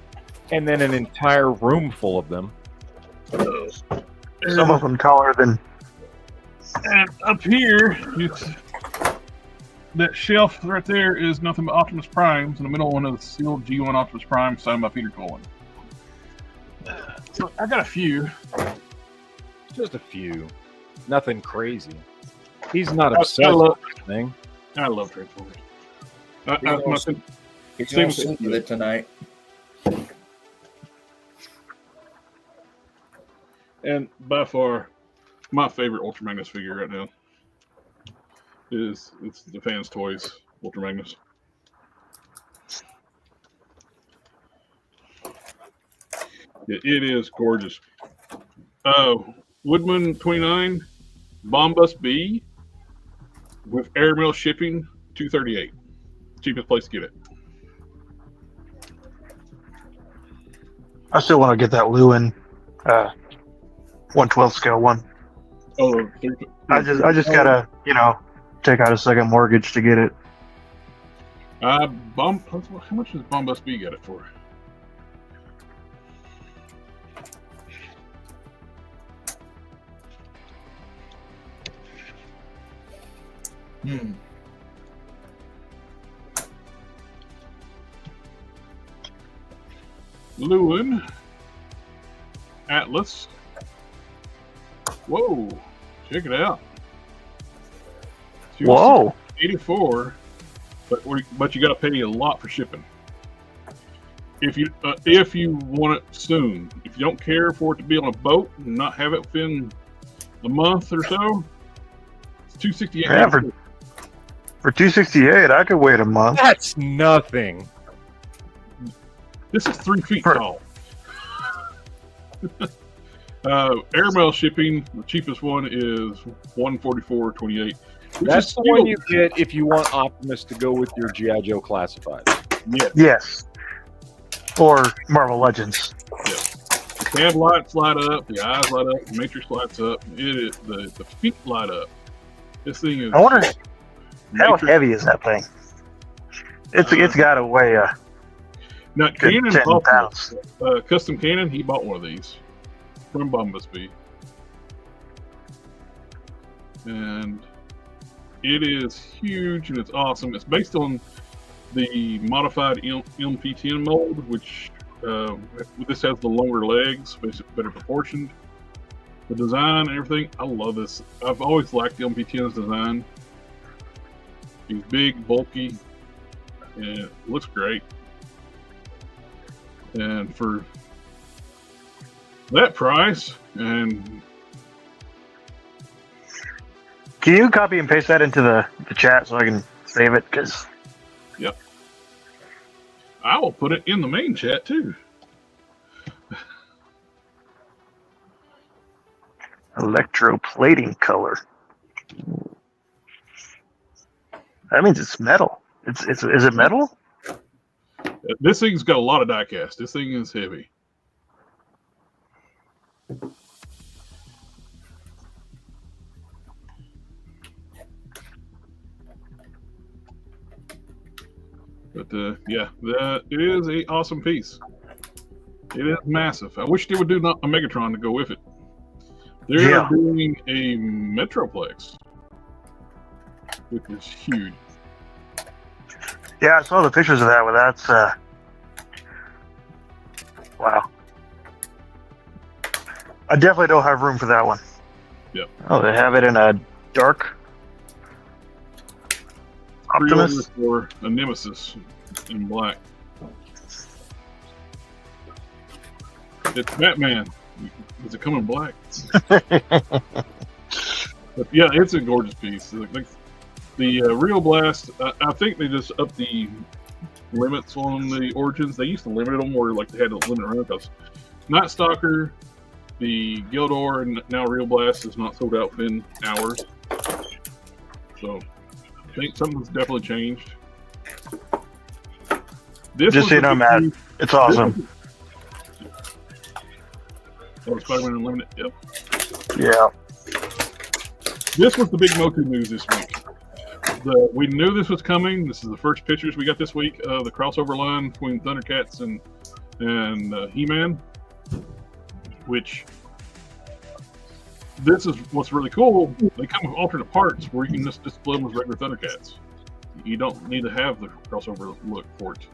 and then an entire room full of them. Some of them taller than. And up here, that shelf right there is nothing but Optimus Primes. In the middle one of the sealed G1 Optimus Prime signed by Peter Cullen. So I got a few. Just a few. Nothing crazy. He's not obsessed love- with anything. I love Transformers. He's going to sit with it tonight. And by far, my favorite Ultra Magnus figure right now it's the Fans Toys Ultra Magnus. It is gorgeous. Woodman 29, Bombus B with airmail shipping, $238. Cheapest place to get it. I still want to get that Lewin 1/12 scale one. Oh, I just gotta, take out a second mortgage to get it. how much does Bombus B get it for? Lewin Atlas. Whoa, check it out. Whoa. 84, but you got to pay a lot for shipping. If you want it soon, if you don't care for it to be on a boat and not have it within a month or so, it's $268. Yeah, for $268, I could wait a month. That's nothing. This is 3 feet tall. Airmail shipping, the cheapest one is $144.28. That's the one you get if you want Optimus to go with your G.I. Joe classified. Yeah. Yes. Or Marvel Legends. Yeah. The cab lights light up, the eyes light up, the matrix lights up, the feet light up. This thing is. I wonder how heavy is that thing? It's got to weigh now, good Cannon 10 bought pounds. Custom Cannon. He bought one of these from Bombus B, and it is huge and it's awesome. It's based on the modified MPTN mold, which this has the longer legs, better proportioned. The design and everything, I love this. I've always liked the MPTN's design. He's big, bulky, and it looks great. And for that price, and Can you copy and paste that into the chat so I can save it? Because yep, I will put it in the main chat too. electroplating color. That means it's metal. Is it metal? This thing's got a lot of die cast. This thing is heavy. But yeah, it is an awesome piece. It is massive. I wish they would do a Megatron to go with it. They're doing a Metroplex, which is huge. Yeah, I saw the pictures of that. But that's wow. I definitely don't have room for that one. Yep. Oh, they have it in a dark Optimus. Pre-order for a Nemesis in black. It's Batman. Does it come in black? But yeah, it's a gorgeous piece. The Real Blast, I think they just upped the limits on the Origins. They used to limit them where like they had to limit around because Night Stalker, the Gildor, and now Real Blast is not sold out within hours. So think something's definitely changed. This Just was so you the know, big Matt, news- it's awesome. Oh, Spider-Man Unlimited. Yep. Yeah. This was the big Moku news this week. We knew this was coming. This is the first pictures we got this week of the crossover line between Thundercats and He-Man. Which this is what's really cool. They come with alternate parts where you can just display them as regular Thundercats. You don't need to have the crossover look for it.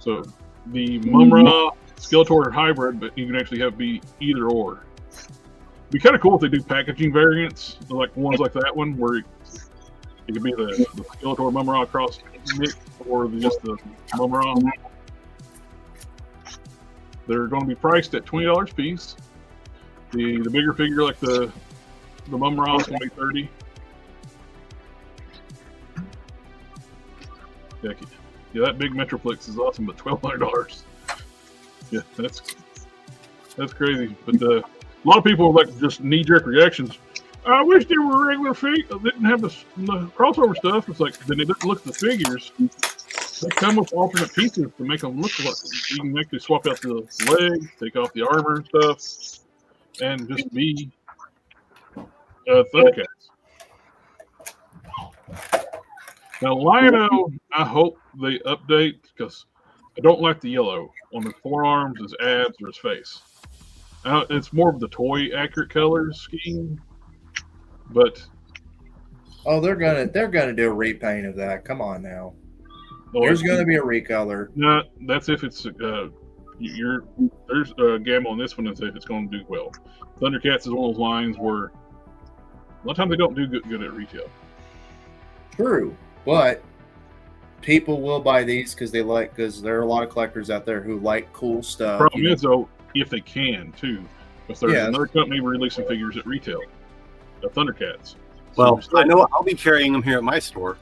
So the Mumra Skeletor hybrid, but you can actually have be either or. It'd be kind of cool if they do packaging variants, like ones like that one, where it could be the Skeletor Mumra cross mix or just the Mumra. They're going to be priced at $20 a piece. The bigger figure, like the Mumra, is going to be $30. Yeah, that big Metroplex is awesome, but $1,200. Yeah, that's crazy. But a lot of people are like just knee-jerk reactions. I wish they were regular figures. Didn't have the crossover stuff. It's like then they didn't look at the figures. They come with alternate pieces to make them look like you can actually swap out the legs, take off the armor and stuff, and just be Thundercats. Now, Lion-O, I hope they update because I don't like the yellow on the forearms, his abs, or his face. It's more of the toy accurate color scheme, but Oh, they're gonna do a repaint of that. Come on now. There's gonna be a recolor. No, that's if it's there's a gamble on this one as if it's going to do well. Thundercats is one of those lines where a lot of times they don't do good at retail. True, but people will buy these because there are a lot of collectors out there who like cool stuff. Problem is though, if they can too, if there's another company releasing figures at retail, the Thundercats. Well, I know I'll be carrying them here at my store.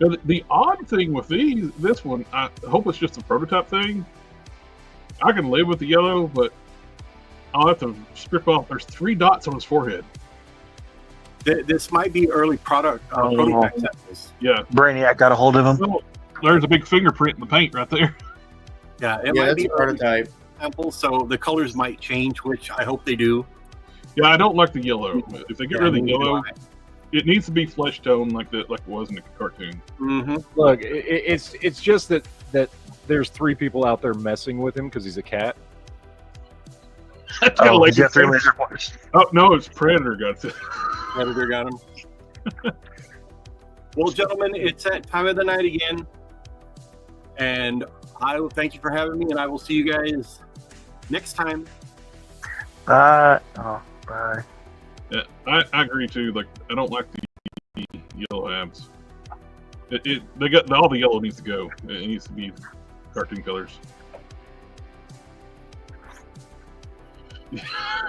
Now, the odd thing with this one, I hope it's just a prototype thing. I can live with the yellow, but I'll have to strip off. There's 3 dots on his forehead. This might be early prototype samples. Yeah. Brainiac got a hold of him. Well, there's a big fingerprint in the paint right there. Yeah, it might be a prototype samples, so the colors might change, which I hope they do. Yeah, I don't like the yellow. If they get rid of the yellow, it needs to be flesh tone like it was in the cartoon. Mm-hmm. Look, it's just that there's 3 people out there messing with him because he's a cat. Oh, he's got 3 laser pointers. Oh no, it's Predator got it. Predator got him. Well, gentlemen, it's that time of the night again, and I will thank you for having me, and I will see you guys next time. Bye. Yeah, I agree too. Like, I don't like the yellow abs. They got all the yellow needs to go. It needs to be cartoon colors.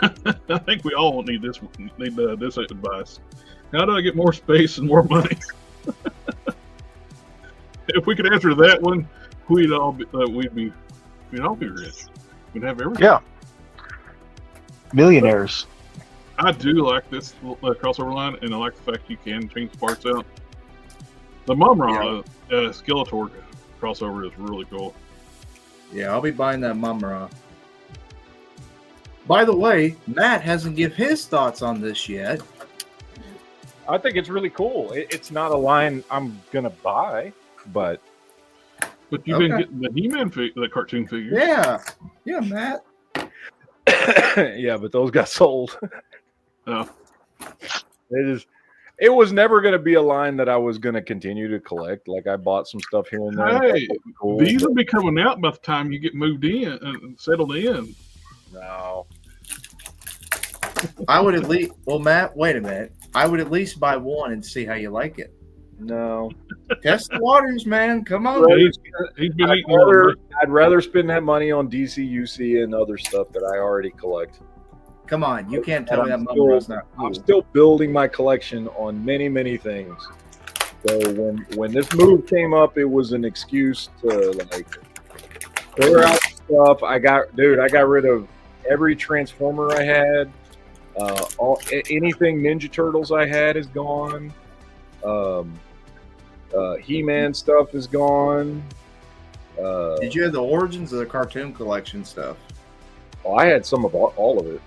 I think we all need this advice. How do I get more space and more money? If we could answer that one, we'd all be rich. We'd have everything. Yeah. Millionaires. I do like this crossover line, and I like the fact you can change the parts out. The Mumra Skeletor crossover is really cool. Yeah, I'll be buying that Mumra. By the way, Matt hasn't given his thoughts on this yet. I think it's really cool. It's not a line I'm gonna buy, but you've been getting the He-Man the cartoon figures. Yeah, Matt. Yeah, but those got sold. Oh. It was never going to be a line that I was going to continue to collect. Like, I bought some stuff here and there. Hey, these will be coming out by the time you get moved in and settled in. No. I would at least. Well, Matt, wait a minute. I would at least buy one and see how you like it. No. Test the waters, man. Come on. He's been eating. I'd rather spend that money on DC, UC, and other stuff that I already collect. Come on, you can't tell me that Mumra's not cool. I'm still building my collection on many, many things. So when this move came up, it was an excuse to like clear out stuff. I got rid of every Transformer I had. Anything Ninja Turtles I had is gone. He-Man stuff is gone. Did you have the Origins of the Cartoon Collection stuff? Oh, I had some of all of it.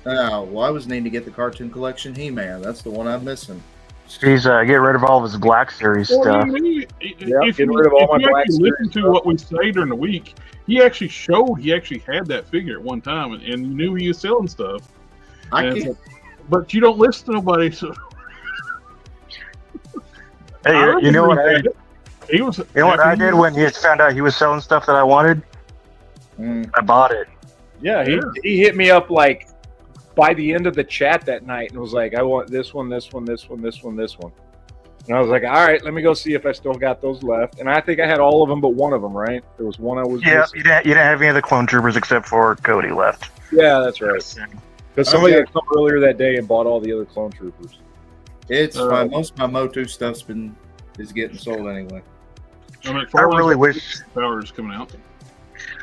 Oh, well, I was needing to get the Cartoon Collection He-Man. That's the one I'm missing. He's getting rid of all of his Black Series stuff. If getting rid of all my Black you Series listen to stuff. what we say during the week, he actually showed he actually had that figure at one time, and you knew he was selling stuff. I And- can't. But you don't listen to nobody, so Hey, you know what I? he was. You know what I did when he found out he was selling stuff that I wanted? I bought it. Yeah, he hit me up like by the end of the chat that night and was like, I want this one, this one, this one, this one, this one. And I was like, all right, let me go see if I still got those left. And I think I had all of them but one of them, right? There was one I was Yeah, missing. you didn't have any of the clone troopers except for Cody left. Yeah, that's right. Because somebody Okay. had come earlier that day and bought all the other clone troopers. It's fine. Most of my Motu stuff's is getting sold anyway. I really wish Powers coming out.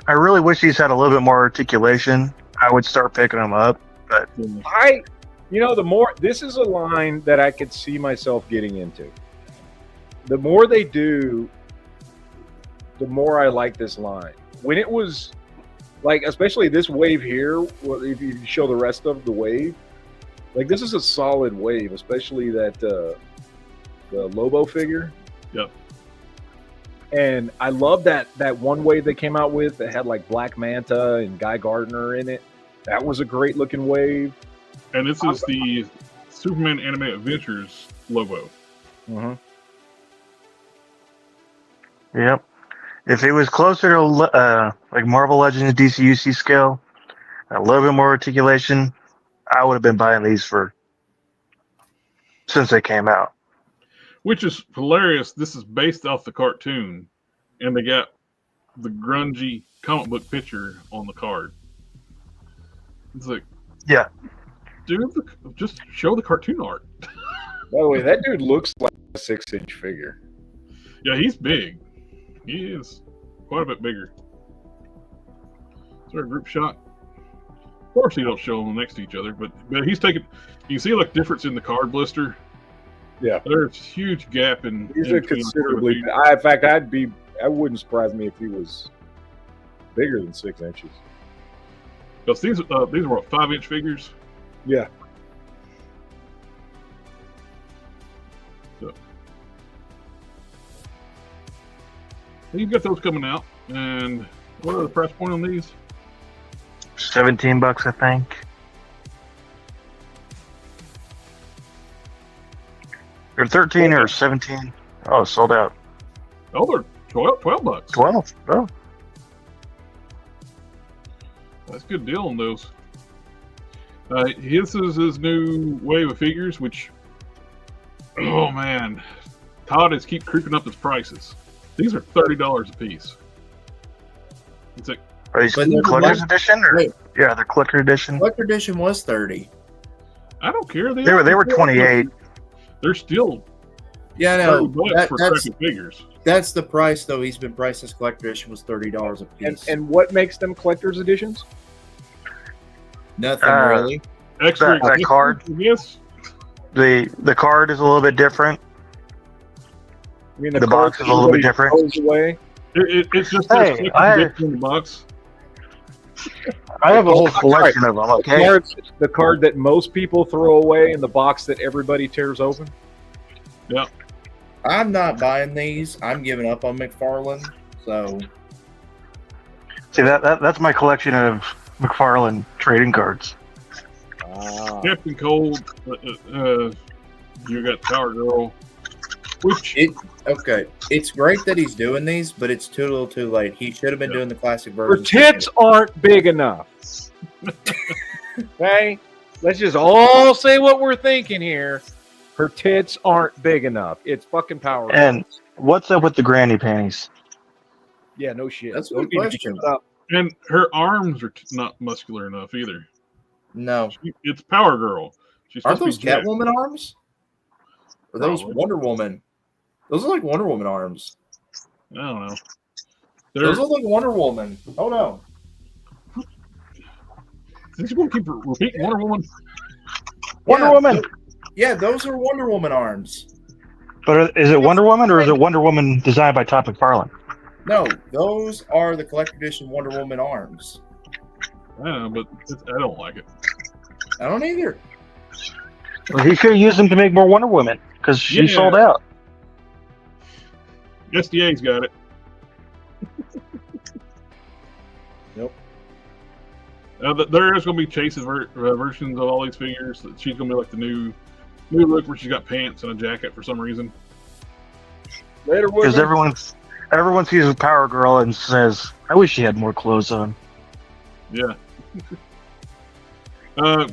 I really wish he's had a little bit more articulation. I would start picking them up, but This is a line that I could see myself getting into. The more they do, the more I like this line. When it was like, especially this wave here, if you show the rest of the wave, like this is a solid wave, especially that the Lobo figure. Yep. And I love that one wave they came out with that had like Black Manta and Guy Gardner in it. That was a great looking wave. And this is the Superman Animated Adventures logo. Mm-hmm. yep. If it was closer to like Marvel Legends DCUC scale, a little bit more articulation, I would have been buying these since they came out. Which is hilarious. This is based off the cartoon, and they got the grungy comic book picture on the card. It's like, Yeah. dude, just show the cartoon art. By the way, that dude looks like a 6-inch figure. Yeah, he's big. He is quite a bit bigger. Is there a group shot? Of course, you don't show them next to each other, but he's taking. You can see like difference in the card blister. Yeah, there's a huge gap in. He's in a between considerably. the two. In fact, I wouldn't surprise me if he was bigger than 6 inches. Because these are what, 5-inch figures. Yeah. So you've got those coming out, and what are the price point on these? $17, I think. They're 13 or 17. Oh, sold out. Oh, they're $12. 12. Oh. That's a good deal on those. This is his new wave of figures, which, oh man, Todd is keep creeping up his prices. These are $30 a piece. It's like, Are these But they're collector's like- edition? Or? Wait. Yeah, they're collector edition. Collector edition was 30. I don't care. They were 28. They're still Yeah, no, $30 for crappy figures. that's the price though. He's been priced as collector edition was $30 a piece. And what makes them collector's editions? Nothing really. Extra that card. Yes. The card is a little bit different. I mean, The card box is a little bit everybody different. throws away. It's just Hey, this I- in the box. I have a whole collection of them. Okay. The card that most people throw away in the box that everybody tears open. Yeah. I'm not buying these. I'm giving up on McFarlane. So See that's my collection of McFarlane trading cards. Captain Cold. You got Power Girl. Which okay, it's great that he's doing these, but it's too little, too late. He should have been doing the classic Her version. tits aren't big enough. Okay, let's just all say what we're thinking here. Her tits aren't big enough. It's fucking Power. And what's up with the granny panties? Yeah, no shit. That's a Those good need to be question. cut up. and her arms are not muscular enough either. No, It's Power Girl. She's aren't supposed those to be jacked. Catwoman arms? Or those Probably. Wonder Woman? Those are like Wonder Woman arms. I don't know. Those look like Wonder Woman. Oh no. These people keep repeating Wonder Woman. Wonder Woman. Yeah, those are Wonder Woman arms. But is it Wonder Woman or is it Wonder Woman designed by Todd McFarlane? No, those are the collector edition Wonder Woman arms. But I don't like it. I don't either. Well, he should have used them to make more Wonder Woman because she Yeah. sold out. SDA's got it. Nope. There is going to be Chase's versions of all these figures. She's going to be like the new look where she's got pants and a jacket for some reason. Later, Because everyone sees Power Girl and says, "I wish she had more clothes on." Yeah.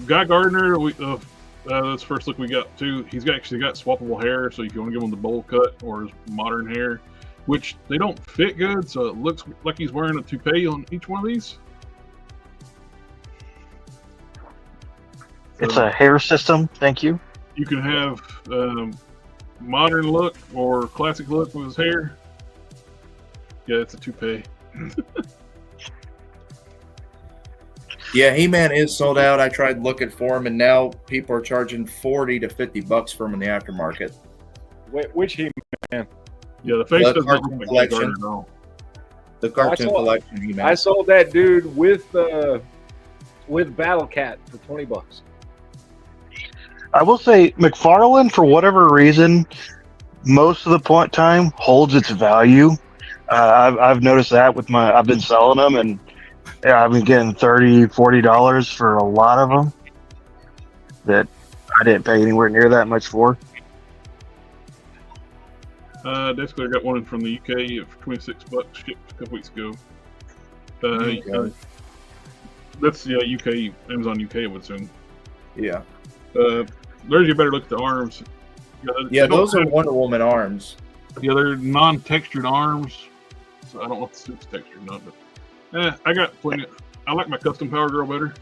Guy Gardner, that's the first look we got too. He's actually got swappable hair, so if you want to give him the bowl cut or his modern hair, which they don't fit good, so it looks like he's wearing a toupee on each one of these. It's a hair system. Thank you. You can have modern look or classic look with his hair. Yeah, it's a toupee. Yeah, He-Man is sold out. I tried looking for him, and now people are charging $40 to $50 for him in the aftermarket. Which He? Yeah, the face The doesn't look cartoon like collection. Gardner at all. The cartoon collection He-Man. I sold that dude with Battle Cat for $20. I will say McFarlane, for whatever reason, most of the point time holds its value. I've noticed that with I've been selling them, and yeah, I've been getting $30, $40 for a lot of them that I didn't pay anywhere near that much for. Basically, I got one from the UK for $26 shipped a couple weeks ago. That's UK, Amazon UK, I would assume. Yeah. There's your better look at the arms. Yeah, those are Wonder Woman arms. Yeah, they're non-textured arms, so I don't know if the suit's textured or not, but I got plenty. I like my custom Power Girl better.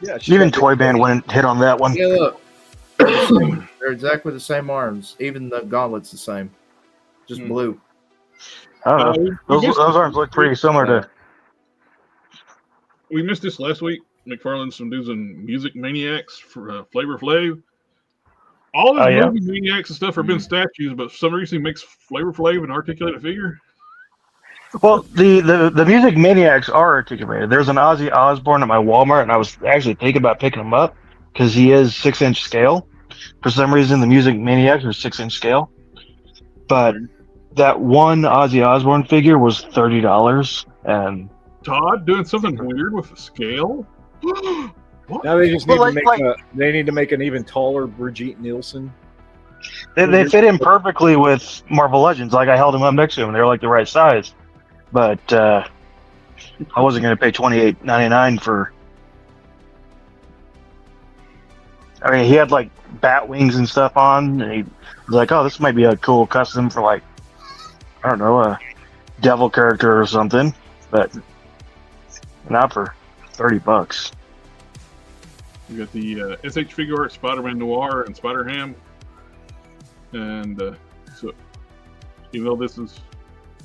Yeah, Even Toy Band went hit on that one. Yeah, look. They're exactly the same arms. Even the gauntlet's the same. Just blue. I don't know. Those arms look pretty similar to. We missed this last week. McFarlane's some dudes in Music Maniacs for Flavor Flav. All these movie maniacs and stuff have been statues, but for some reason he makes Flavor Flav an articulated figure. Well, the Music Maniacs are articulated. There's an Ozzy Osbourne at my Walmart, and I was actually thinking about picking him up because he is 6-inch scale. For some reason, the Music Maniacs are 6-inch scale. But that one Ozzy Osbourne figure was $30, and Todd doing something weird with the scale. What? Now they just need to make they need to make an even taller Brigitte Nielsen. They fit in perfectly with Marvel Legends. Like, I held them up next to him, and they were like the right size. But I wasn't going to pay $28.99 for. I mean, he had like bat wings and stuff on, and he was like, "Oh, this might be a cool custom for like, I don't know, a devil character or something." But not for $30. We got the SH Figure Art, Spider-Man Noir, and Spider-Ham. And so, even though this is,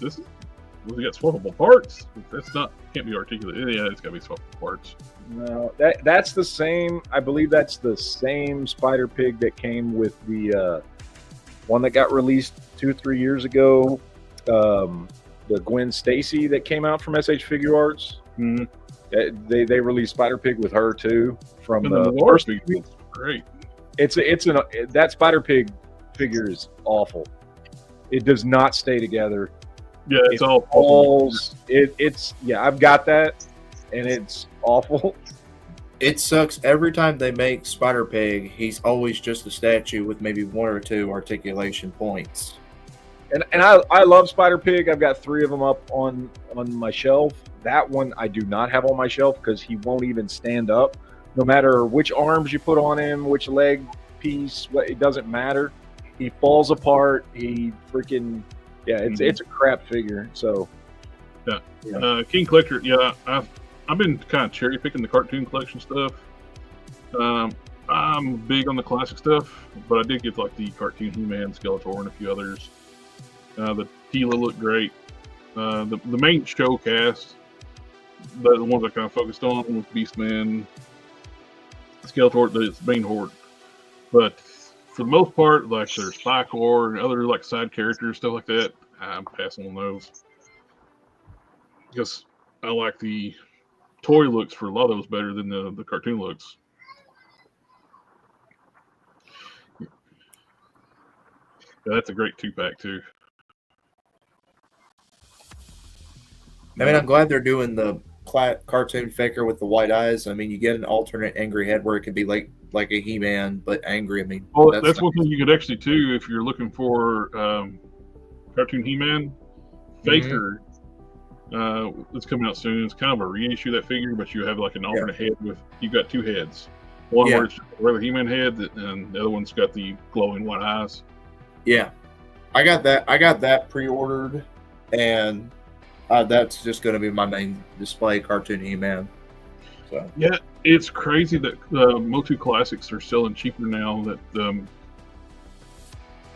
well, we got swappable parts. That's not, can't be articulated. Yeah, it's got to be swappable parts. No, that's the same. I believe that's the same Spider Pig that came with the one that got released 2-3 years ago. The Gwen Stacy that came out from SH Figure Arts. Mm-hmm. They released Spider Pig with her too from And the Noir first. figure. Great. That Spider Pig figure is awful. It does not stay together. Yeah, it's all falls. It's I've got that, and it's awful. It sucks. Every time they make Spider Pig, he's always just a statue with maybe 1 or 2 articulation points. And I love Spider Pig. I've got 3 of them up on my shelf. That one I do not have on my shelf because he won't even stand up. No matter which arms you put on him, which leg piece, it doesn't matter. He falls apart. He freaking it's a crap figure. So King Collector. Yeah, I've been kind of cherry picking the cartoon collection stuff. I'm big on the classic stuff, but I did get like the cartoon He-Man, Skeletor, and a few others. The Tila looked great. The main show cast, the ones I kind of focused on, was Beastman, Skeletor, the main horde. But for the most part, like there's Spycore and other like side characters, stuff like that, I'm passing on those because I like the toy looks for a lot of those better than the cartoon looks. Yeah, that's a great 2-pack too. I mean, I'm glad they're doing the cartoon figure with the white eyes. I mean, you get an alternate angry head where it could be like a He-Man, but angry. I mean, well, that's one thing you could actually do if you're looking for cartoon He-Man. Faker, it's coming out soon. It's kind of a reissue of that figure, but you have like an alternate head with, you've got 2 heads. One where it's just a regular He-Man head, and the other one's got the glowing white eyes. Yeah, I got that pre-ordered, and that's just going to be my main display, cartoon He-Man. So. Yeah, it's crazy that Motu Classics are selling cheaper now. That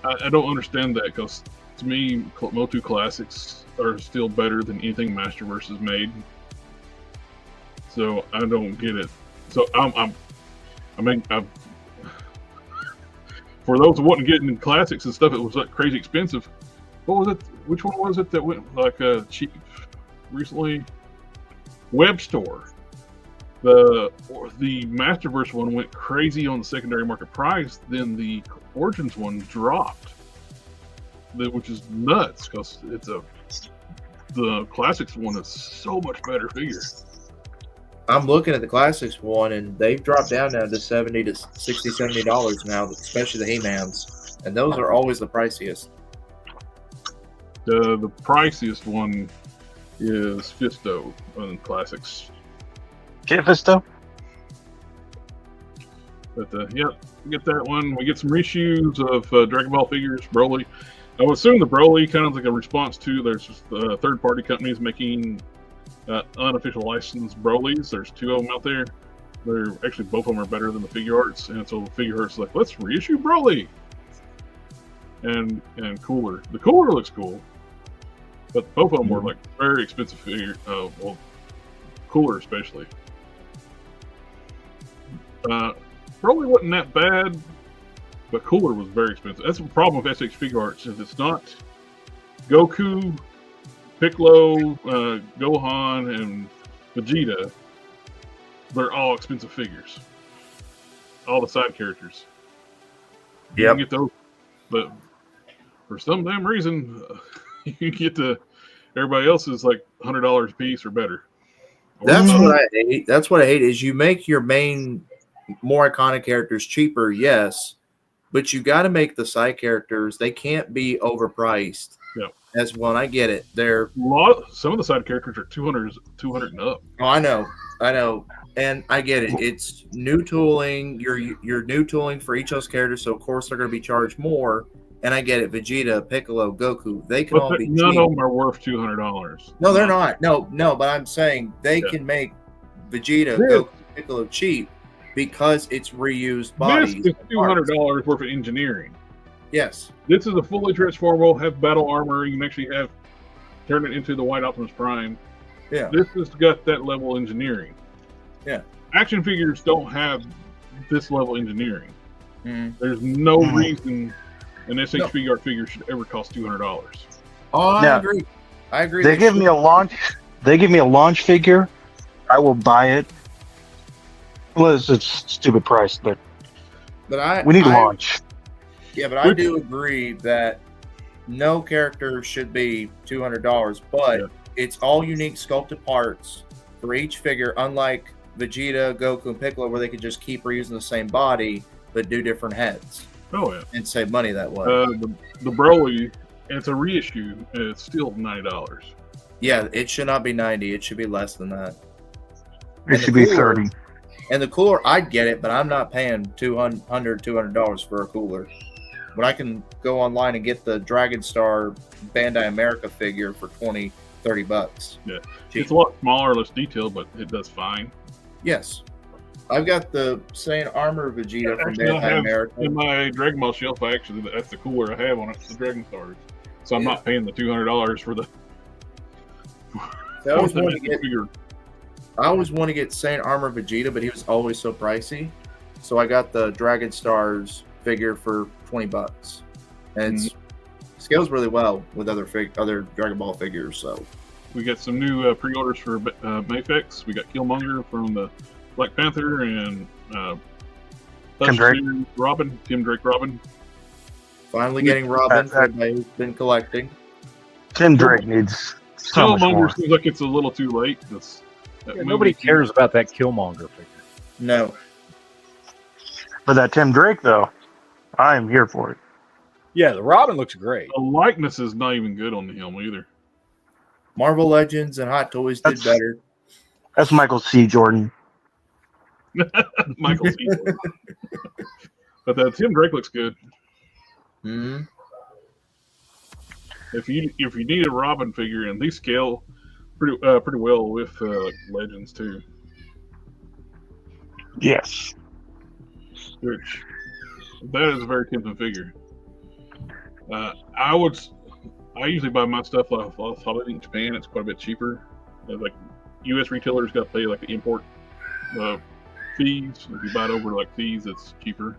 I don't understand that, because to me, Motu Classics are still better than anything Masterverse has made. So I don't get it. So for those who wasn't getting classics and stuff, it was like crazy expensive. What was it? Which one was it that went like cheap recently? Web Store. The Masterverse one went crazy on the secondary market price. Then the Origins one dropped, which is nuts because the Classics one is so much better figure. I'm looking at the Classics one, and they've dropped down now to $70 to $70 now, especially the He-Mans, and those are always the priciest. The priciest one is Fisto on Classics. Get Fisto? But yep, we get that one. We get some reshoes of Dragon Ball figures, Broly. I would assume the Broly kind of like a response to there's just third-party companies making unofficial licensed Brolys. There's 2 of them out there. They're actually, both of them are better than the Figure Arts, and so Figure Arts is like, let's reissue Broly. And Cooler. The Cooler looks cool, but both of them were like very expensive figure. Well, Cooler especially. Broly wasn't that bad, but Cooler was very expensive. That's the problem with SH Figure Arts, is it's not Goku, Piccolo, Gohan, and Vegeta. They're all expensive figures. All the side characters. You can get those, but for some damn reason, you get everybody else is like $100 a piece or better. That's what I hate. That's what I hate is you make your main, more iconic characters cheaper, yes, but you got to make the side characters. They can't be overpriced. Yeah. As one, I get it. They're some of the side characters are 200 and up. Oh, I know, and I get it. It's new tooling. You're new tooling for each of those characters, so of course they're going to be charged more. And I get it. Vegeta, Piccolo, Goku, they can all be cheap. None of them are worth $200. No, they're not. No, but I'm saying they can make Vegeta, Goku, Piccolo cheap because it's reused bodies. This is $200 worth of engineering. Yes. This is a fully transformable, have battle armor. You can actually turn it into the White Optimus Prime. Yeah. This has got that level of engineering. Yeah. Action figures don't have this level of engineering. Mm-hmm. There's no reason an SH Figure Art figure should ever cost $200. Oh, I agree. I agree. They give me a launch. They give me a launch figure. I will buy it. Well, it's a stupid price, but we need launch. Yeah, but I do agree that no character should be $200, but it's all unique sculpted parts for each figure, unlike Vegeta, Goku, and Piccolo, where they could just keep reusing the same body but do different heads. Oh yeah, and save money that way. The Broly, it's a reissue, and it's still $90. Yeah, it should not be $90. It should be less than that. It should be $30. And the cooler, I'd get it, but I'm not paying $200 for a cooler. But I can go online and get the Dragon Star Bandai America figure for $20, $30. Yeah, it's a lot smaller, less detailed, but it does fine. Yes. I've got the Saiyan Armor Vegeta from Bandai America. In my Dragon Ball shelf, that's the cooler I have on it, the Dragon Stars. So I'm not paying the $200 for the. I always want to get Saiyan Armor Vegeta, but he was always so pricey. So I got the Dragon Stars figure for $20, and it scales really well with other Dragon Ball figures. So we got some new pre-orders for Mayfix. We got Killmonger from the Black Panther and Tim Drake. Tim Drake Robin. Finally getting Robin for everybody's been collecting. Tim Drake needs so much more. Killmonger seems like it's a little too late. Nobody cares about that Killmonger figure. No. But that Tim Drake, though, I am here for it. Yeah, the Robin looks great. The likeness is not even good on the helm either. Marvel Legends and Hot Toys did better. That's Michael C. Jordan. Michael C. But the Tim Drake looks good. Mm-hmm. If you need a Robin figure, and these scale pretty well with Legends too. Yes. Which that is a very tempting figure. I usually buy my stuff off Holiday in Japan. It's quite a bit cheaper. Like U.S. retailers got to pay like the import fees. If you buy it over like fees, it's cheaper.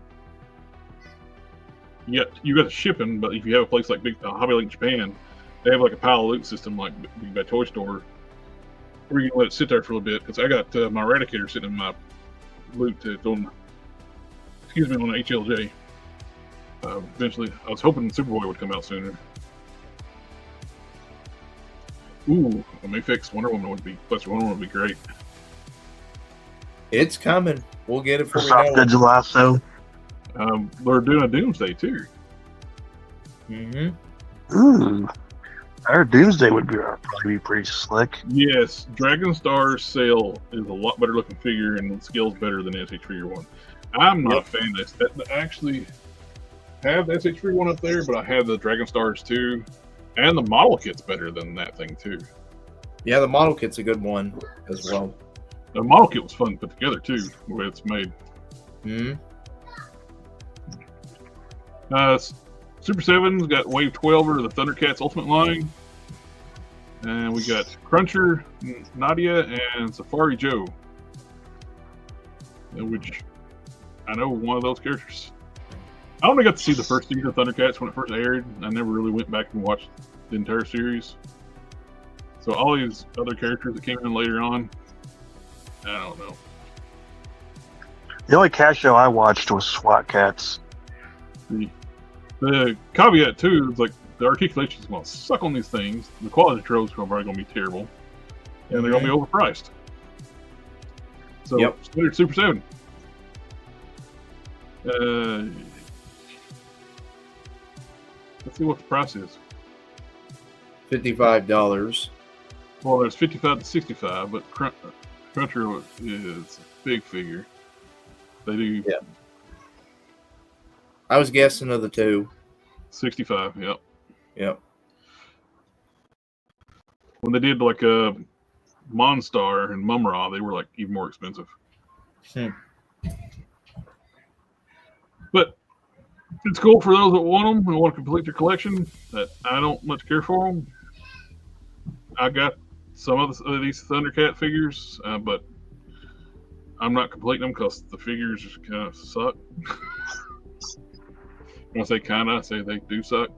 You got the shipping, but if you have a place like Big Hobby Link Japan, they have like a pile loot system like Big Bad Toy Store, where you can let it sit there for a little bit. Because I got my Eradicator sitting in my loot on HLJ. Eventually, I was hoping Superboy would come out sooner. Ooh, a Mayfix Wonder Woman would be great. It's coming. We'll get it for Soft Goods Lasso. They're doing a Doomsday too. Mm-hmm. Ooh, our Doomsday would probably be pretty slick. Yes, Dragon Star's Sail is a lot better looking figure and scales better than the SH Figure one. I'm not a fan of this. I actually have the SH Figure one up there, but I have the Dragon Stars too, and the model kit's better than that thing too. Yeah, the model kit's a good one as well. The model kit was fun to put together too, the way it's made. Mm-hmm. Super 7's got Wave 12 or the Thundercats Ultimate line. And we got Cruncher, Nadia, and Safari Joe. Which I know one of those characters. I only got to see the first season of Thundercats when it first aired. I never really went back and watched the entire series. So all these other characters that came in later on, I don't know. The only cat show I watched was SWAT Cats. The caveat too is like the articulation is going to suck on these things. The quality control is probably going to be terrible, and they're going to be overpriced. So standard Super 7. Let's see what the price is. $55. Well, there's 55 to 65, but Cruncher is a big figure. They do. Yeah. I was guessing of the two. 65, yep. Yep. When they did like a Monstar and Mumra, they were like even more expensive. But it's cool for those that want them and want to complete their collection. That I don't much care for them. I got some of these Thundercat figures, but I'm not completing them because the figures just kind of suck. When I say kind of, I say they do suck.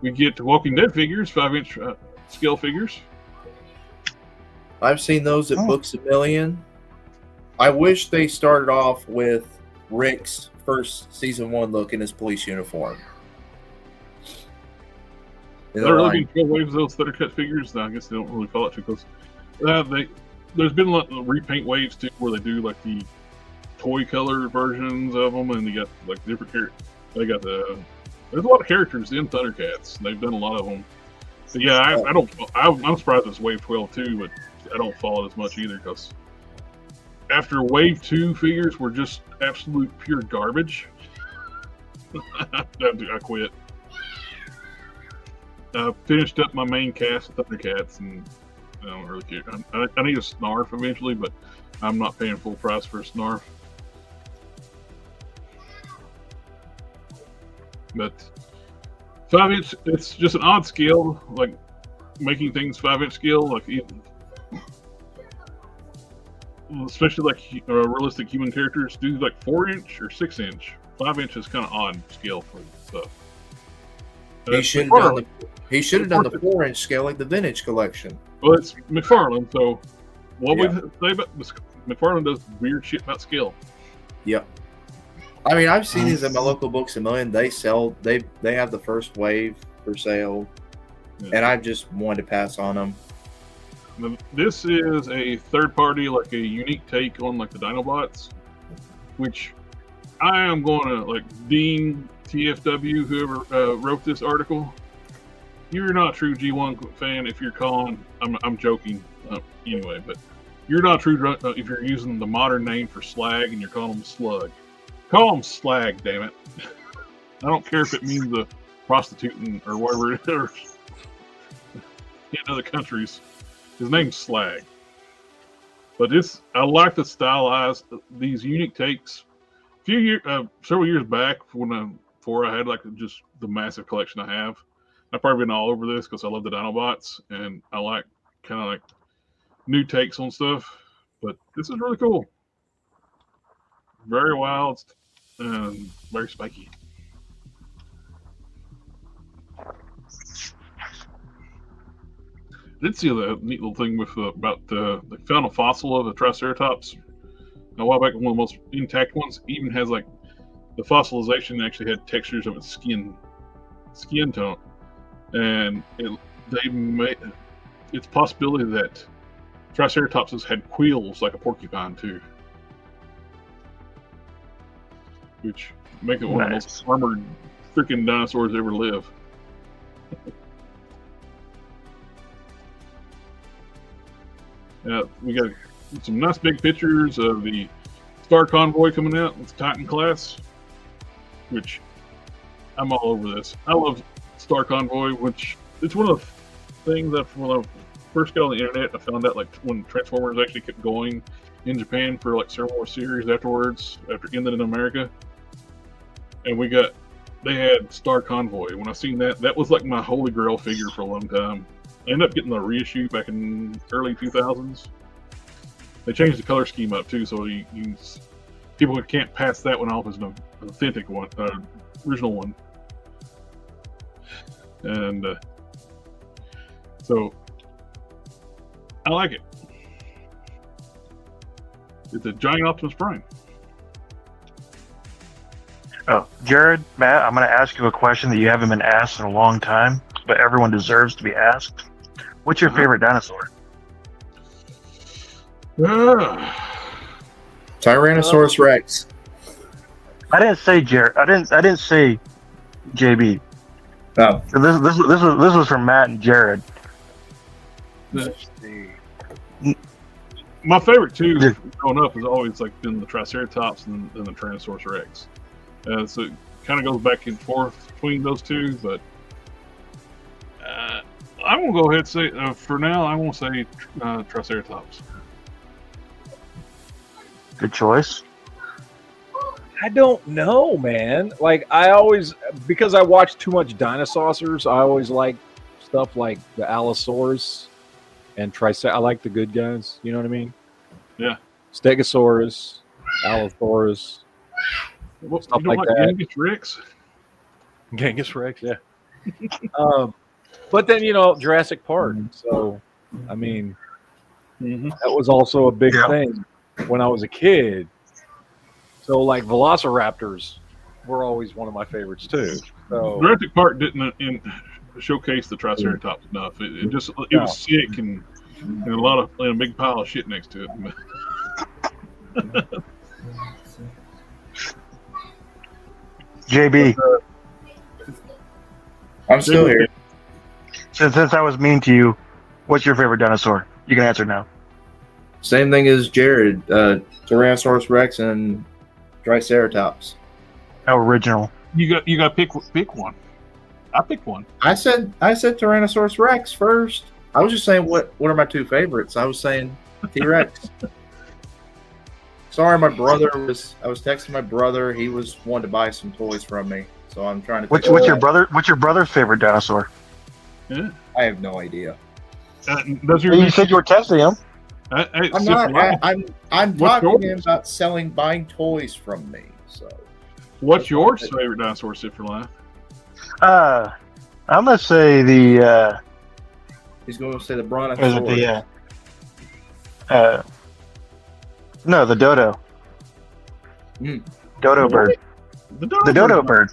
We get Walking Dead figures, 5-inch scale figures. I've seen those at Books A Million. I wish they started off with Rick's first season 1 look in his police uniform. They're really being 12 waves of those Thundercat figures. I guess they don't really follow it too close. There's been a lot of repaint waves too, where they do like the toy color versions of them, and they got like different characters. They got there's a lot of characters in Thundercats. They've done a lot of them. So yeah, I'm surprised it's Wave 12 too, but I don't follow it as much either because after Wave 2 figures were just absolute pure garbage. I quit. I finished up my main cast of Thundercats, and I don't really care. I need a Snarf eventually, but I'm not paying full price for a Snarf. But 5-inch, it's just an odd scale, like especially like realistic human characters, do like 4-inch or 6-inch. 5-inch is kind of odd scale for stuff. He should have done the 4-inch scale like the vintage collection. Well, it's McFarlane, so what we say about this, McFarlane does weird shit about scale. Yep. I mean, I've seen these at my local Books a Million. They sell. They have the first wave for sale, and I just wanted to pass on them. Now, this is a third party, like a unique take on like the Dinobots, which I am going to like Dean TFW, whoever wrote this article. You're not a true G1 fan if you're calling. I'm joking anyway, but you're not true if you're using the modern name for slag and you're calling them slug. Call them slag, damn it. I don't care if it means a prostitute or whatever it is in other countries. His name's Slag. But I like the stylized, these unique takes. Several years back, before I had like just the massive collection I have, I've probably been all over this because I love the Dinobots and I like kind of like new takes on stuff. But this is really cool. Very wild and very spiky. I did see the neat little thing with about they found a fossil of a Triceratops a while back. One of the most intact ones. Even has like the fossilization actually had textures of its skin tone, and it's a possibility that Triceratopses had quills like a porcupine too, which make it one of the most armored freaking dinosaurs ever live. We got some nice big pictures of the Star Convoy coming out with Titan class, which I'm all over this. I love Star Convoy, which it's one of the things that when I first got on the internet, I found out like when Transformers actually kept going in Japan for like several more series afterwards, after ending in America, and they had Star Convoy. When I seen that was like my holy grail figure for a long time. I ended up getting the reissue back in early 2000s. They changed the color scheme up too, so people can't pass that one off as an authentic one, original one. And so I like it. It's a giant Optimus Prime. Oh, Jared, Matt, I'm going to ask you a question that you haven't been asked in a long time, but everyone deserves to be asked. What's your favorite dinosaur? Tyrannosaurus Rex. I didn't say Jared. I didn't say JB. Oh. This was from Matt and Jared. My favorite too, growing up, has always like been the Triceratops and the Tyrannosaurus Rex. So it kind of goes back and forth between those two, but I'm gonna go ahead and say for now I won't say Triceratops. Good choice. I don't know, man. Like because I watch too much Dinosaurs, I always like stuff like the Allosaurus and I like the good guys. You know what I mean? Yeah. Stegosaurus, Allosaurus, stuff like that. Genghis Rex? Genghis Rex, yeah. But then Jurassic Park. So, I mean, that was also a big thing when I was a kid. So, like, Velociraptors were always one of my favorites too. So Jurassic Park didn't showcase the Triceratops enough. It was sick and a big pile of shit next to it. JB, I'm still here. Since I was mean to you, what's your favorite dinosaur? You can answer now. Same thing as Jared. Tyrannosaurus Rex and Triceratops. How original. You got to pick one. I picked one. I said Tyrannosaurus Rex first. I was just saying what are my two favorites. I was saying T-Rex. Sorry, I was texting my brother. He was wanting to buy some toys from me, so I'm trying to. What's your brother's favorite dinosaur? Yeah. I have no idea. You said you were testing him. I'm not. I'm talking about buying toys from me. So, what's your favorite dinosaur, Sit for Life? I'm gonna say the. He's going to say the Brontosaurus. Is it the? No, the dodo. Dodo bird. The dodo bird.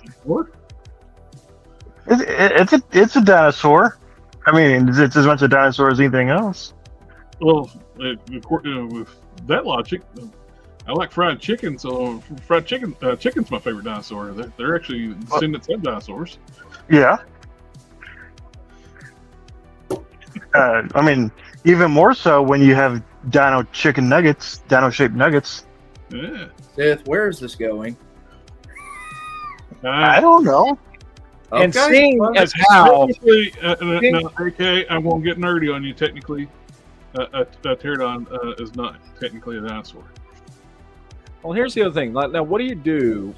It's a dinosaur. I mean, it's as much a dinosaur as anything else. Well, with that logic, I like fried chicken, so fried chicken, chicken's my favorite dinosaur. They're actually descendants of dinosaurs. Yeah. I mean, even more so when you have dino chicken nuggets, dino-shaped nuggets. Yeah. Seth, where is this going? I don't know. And seeing as how... Now, AK, I won't get nerdy on you, technically. A pterodon is not technically a dinosaur. Well, here's the other thing. Now, what do you do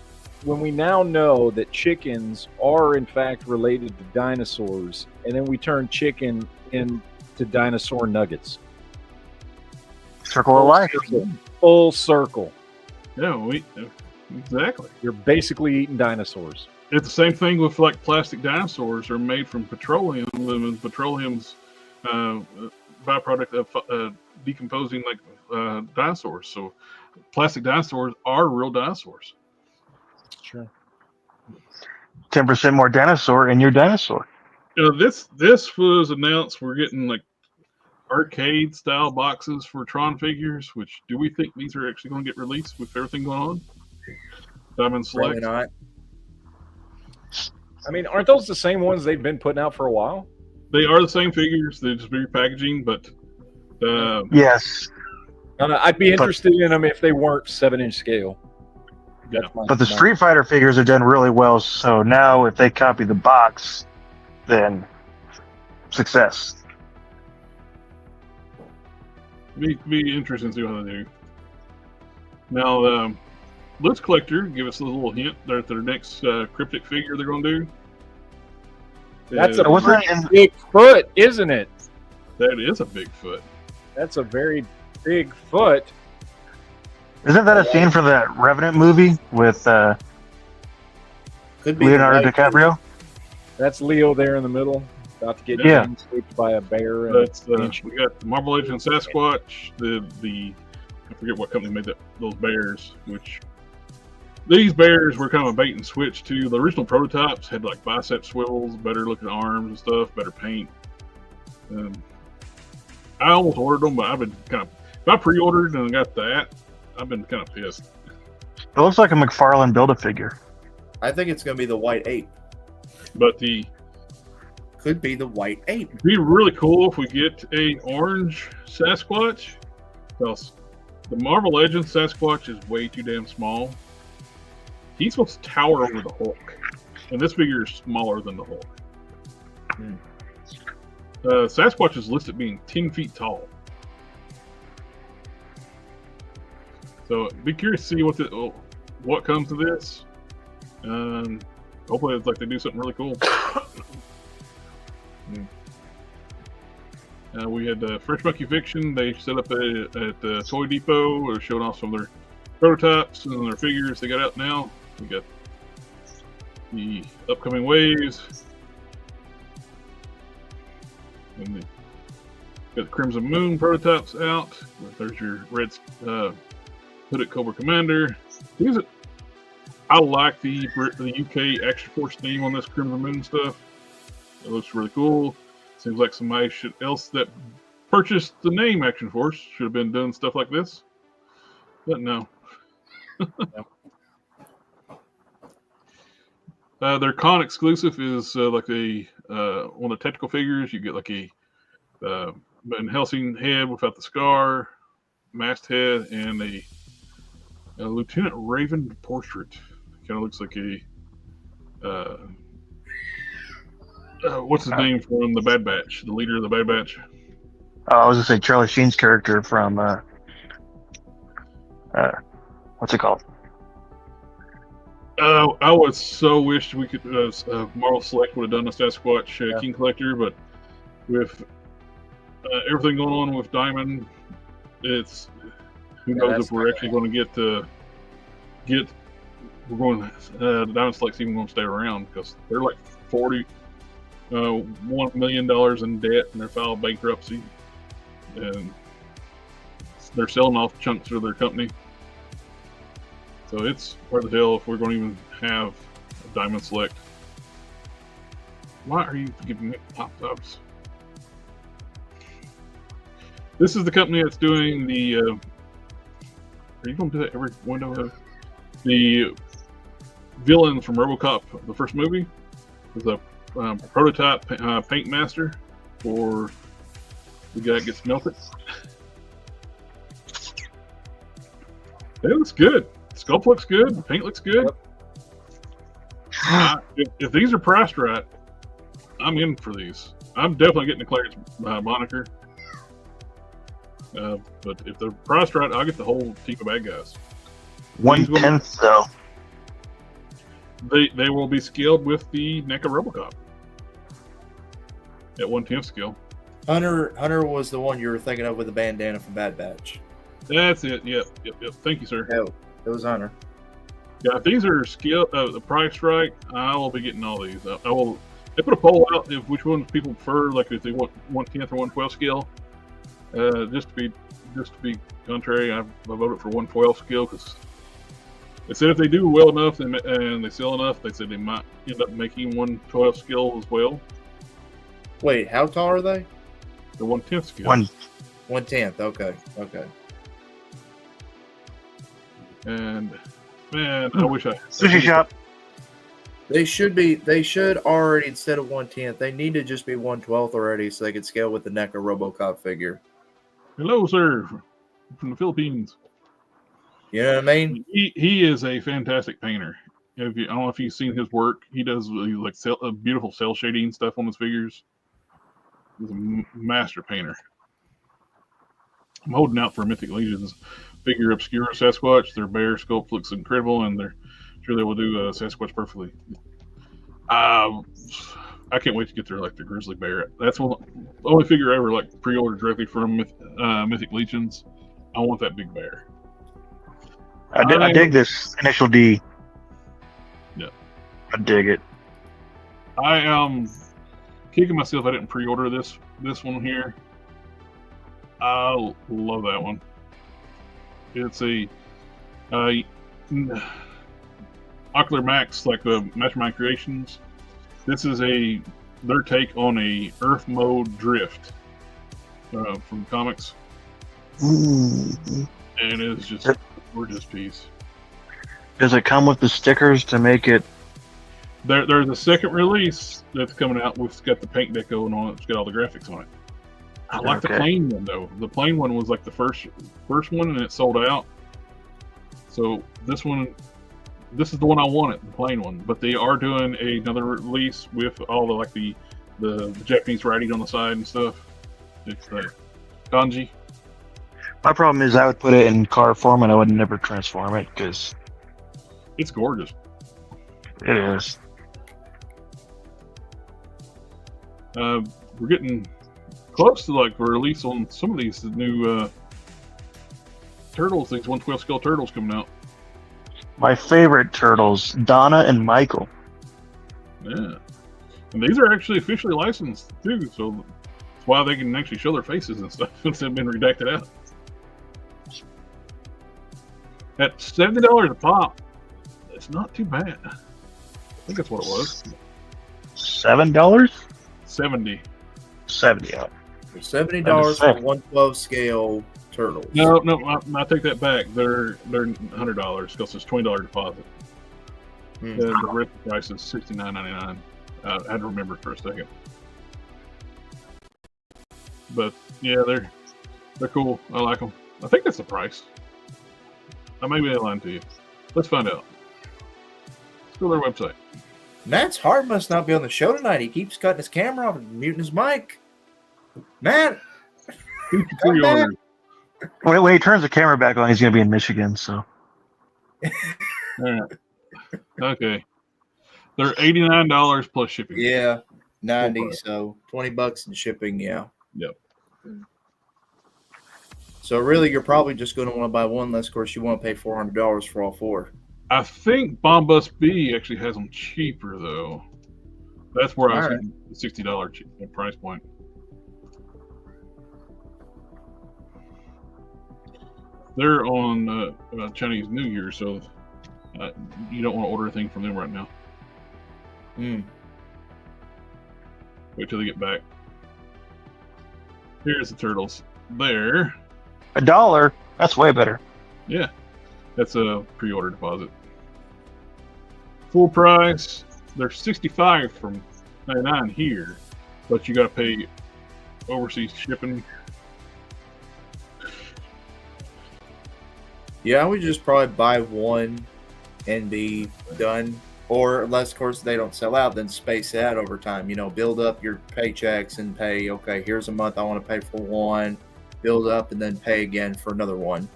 when we now know that chickens are in fact related to dinosaurs, and then we turn chicken into dinosaur nuggets? Circle of life. Full circle. Yeah, exactly. You're basically eating dinosaurs. It's the same thing with like plastic dinosaurs are made from petroleum, and petroleum's byproduct of decomposing like dinosaurs. So plastic dinosaurs are real dinosaurs. Sure. 10% more dinosaur in your dinosaur. This was announced. We're getting like arcade style boxes for Tron figures. Which do we think these are actually going to get released with everything going on? Diamond Select. Probably not. I mean, aren't those the same ones they've been putting out for a while? They are the same figures. They're just repackaging, but yes. I'd be interested in them if they weren't 7-inch scale. Yeah. But the Street Fighter figures are done really well, so now if they copy the box, then success. Be interesting to see how they do. Now, Loot Collector give us a little hint that their next cryptic figure they're going to do. That's a big foot, isn't it? That is a big foot. That's a very big foot. Isn't that a scene from that Revenant movie with Leonardo DiCaprio? That's Leo there in the middle, about to get swooped by a bear. That's we got the Marvel Legends Sasquatch. The I forget what company made those bears. Which these bears were kind of a bait and switch to the original prototypes. Had like bicep swivels, better looking arms and stuff, better paint. I almost ordered them, but I've been kind of. If I pre-ordered and got that, I've been kind of pissed. It looks like a McFarlane Build-A-Figure. I think it's going to be the White Ape. But could be the White Ape. It'd be really cool if we get a orange Sasquatch. Because the Marvel Legends Sasquatch is way too damn small. He's supposed to tower over the Hulk. And this figure is smaller than the Hulk. Sasquatch is listed being 10 feet tall. So be curious to see what comes to this. Hopefully it's like they do something really cool. We had Fresh Monkey Fiction. They set up at Toy Depot. They're showing off some of their prototypes and their figures they got out now. We got the upcoming waves. And got the Crimson Moon prototypes out. There's your red hooded Cobra Commander. I like the UK Action Force theme on this Crimson Moon stuff. It looks really cool. Seems like somebody else that purchased the name Action Force should have been doing stuff like this. But no. Their con exclusive is like one of the technical figures. You get like a Van Helsing head without the scar, masthead, and a Lieutenant Raven portrait. Kind of looks like a what's his name from the Bad Batch? The leader of the Bad Batch. I was gonna say Charlie Sheen's character from what's it called? I would so wish we could Marvel Select would have done a Sasquatch King Collector, but with everything going on with Diamond, it's who knows if we're actually going to get. We're going. The Diamond Select's even going to stay around because they're like $1 million in debt, and they're filed bankruptcy, and they're selling off chunks of their company. So it's where the hell if we're going to even have a Diamond Select. Why are you giving me pop-ups? This is the company that's doing the. Are you going to do that every window? The villain from RoboCop, the first movie, is a prototype paint master for the guy that gets melted. It looks good. Sculpt looks good. The paint looks good. If these are priced right, I'm in for these. I'm definitely getting the Clarence moniker. But if they're priced right, I'll get the whole team of bad guys. 1/10 though. They will be scaled with the NECA RoboCop at 1/10 scale. Hunter was the one you were thinking of with the bandana from Bad Batch. That's it. Yep. Thank you, sir. No, it was Hunter. Yeah, if these are scaled, the price right, I will be getting all these. I will. They put a poll out of which ones people prefer, like if they want 1/10 or 1/12 scale. Just to be contrary, I voted for 1/12 scale because they said if they do well enough and they sell enough, they said they might end up making 1/12 scale as well. Wait, how tall are they? The 1/10 scale. 1/10. Okay. And man, I wish I Sushi shop. They should already, instead of 1/10, they need to just be 1/12 already so they can scale with the NECA RoboCop figure. Hello, sir, from the Philippines. You know what I mean? He is a fantastic painter. I don't know if you've seen his work. He does like beautiful cell shading stuff on his figures. He's a master painter. I'm holding out for Mythic Legion's figure Obscura Sasquatch. Their bear sculpt looks incredible, and they're sure they will do Sasquatch perfectly. I can't wait to get their grizzly bear. That's the only figure I ever pre-ordered directly from Mythic Legions. I want that big bear. I dig this initial D. Yeah, I dig it. I am kicking myself I didn't pre-order this one here. I love that one. It's a Ocular Max, like the Mastermind Creations. This is their take on a Earth mode drift from comics. Mm-hmm. And it is just a gorgeous piece. Does it come with the stickers to make it? There's a second release that's coming out. It's got the paint deco and on it. It's got all the graphics on it. I like the plain one though. The plain one was like the first one, and it sold out. So this is the one I wanted, the plain one. But they are doing another release with all the Japanese writing on the side and stuff. It's kanji. My problem is I would put it in card form and I would never transform it because it's gorgeous. It is. We're getting close to release on some of these new turtles. These 1/12 scale turtles coming out. My favorite turtles, Donna and Michael. Yeah, and these are actually officially licensed too, so that's why they can actually show their faces and stuff since they've been redacted out. At $70 a pop, it's not too bad. I think that's what it was. $7? 70. 70. $70 for 1/12 scale turtles. No, I take that back. They're $100 because it's $20 deposit. The rest price is $69.99. I had to remember for a second. But yeah, they're cool. I like them. I think that's the price. I may be lying to you. Let's find out. Let's go to their website. Matt's heart must not be on the show tonight. He keeps cutting his camera off and muting his mic. Matt! Pre-ordered. When he turns the camera back on, he's going to be in Michigan, so. All right. Okay. They're $89 plus shipping. Yeah, 90, so $20 in shipping, yeah. Yep. So really, you're probably just going to want to buy one, unless of course you want to pay $400 for all four. I think Bombus B actually has them cheaper though. That's where I was All right. getting the $60 price point. They're on Chinese New Year, so you don't want to order anything from them right now. Wait till they get back. Here's the turtles. There. $1. That's way better. Yeah, that's a pre-order deposit. Full price. They're $65 from $99 here, but you got to pay overseas shipping. Yeah, I would just probably buy one and be done. Or unless, of course, they don't sell out, then space it out over time. You know, build up your paychecks and pay, okay, here's a month I want to pay for one, build up, and then pay again for another one.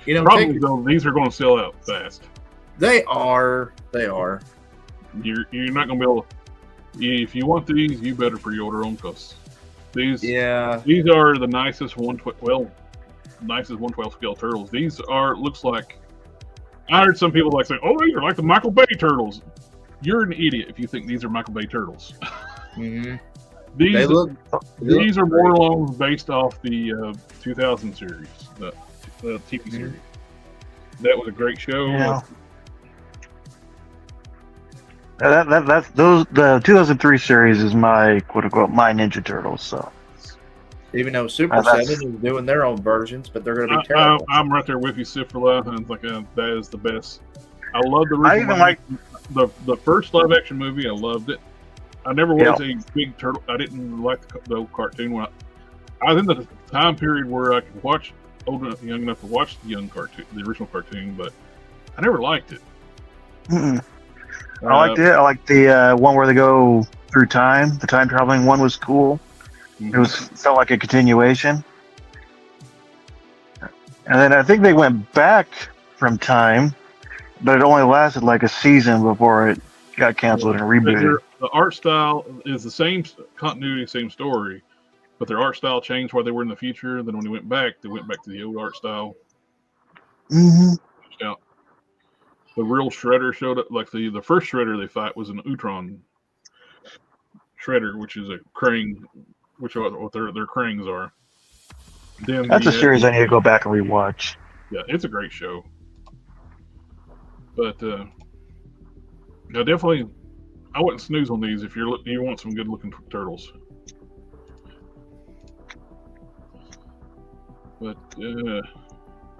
You know, Probably though, these are going to sell out fast. They are. They are. You're not going to be able to, if you want these, you better pre-order them because these are the nicest 112 scale turtles. These are, looks like, I heard some people like saying, oh, these are like the Michael Bay turtles. You're an idiot if you think these are Michael Bay turtles. Mm-hmm. These are more along based off the 2000 series, the TV series. That was a great show. Yeah. That's the 2003 series is my quote unquote my Ninja Turtles. So even though Super 7 is doing their own versions, but they're going to be terrible. I'm right there with you, Sifrila, and it's like that is the best. I love the original. I even the first live action movie. I loved it. I never was a big turtle. I didn't like the cartoon. When I was in the time period where I could watch young enough to watch the the original cartoon, but I never liked it. I liked it. I liked the one where they go through time. The time traveling one was cool. It felt like a continuation. And then I think they went back from time, but it only lasted like a season before it got canceled and rebooted. The art style is the same continuity, same story, but their art style changed while they were in the future. Then when they went back to the old art style. Mm-hmm. Yeah. The real Shredder showed up. Like the first Shredder they fight was an Utron Shredder, which is a Krang, which are what their Krangs are. Then that's a series I need to go back and rewatch. Yeah, it's a great show. But yeah, definitely, I wouldn't snooze on these if you want some good looking turtles. But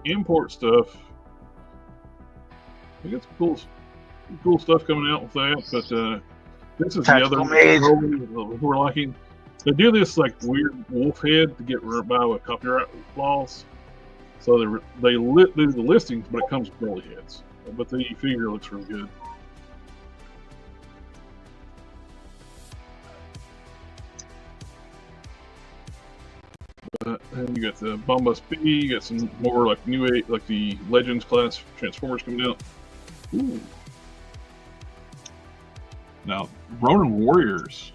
import stuff, we got some cool stuff coming out with that. But this is Tactical the other we're liking. They do this like weird wolf head to get by with copyright laws. So they do the listings, but it comes with belly heads. But the figure looks really good. And you got the Bombus B, you got some more like new age, like the Legends class Transformers coming out. Ooh. Now, Ronin Warriors.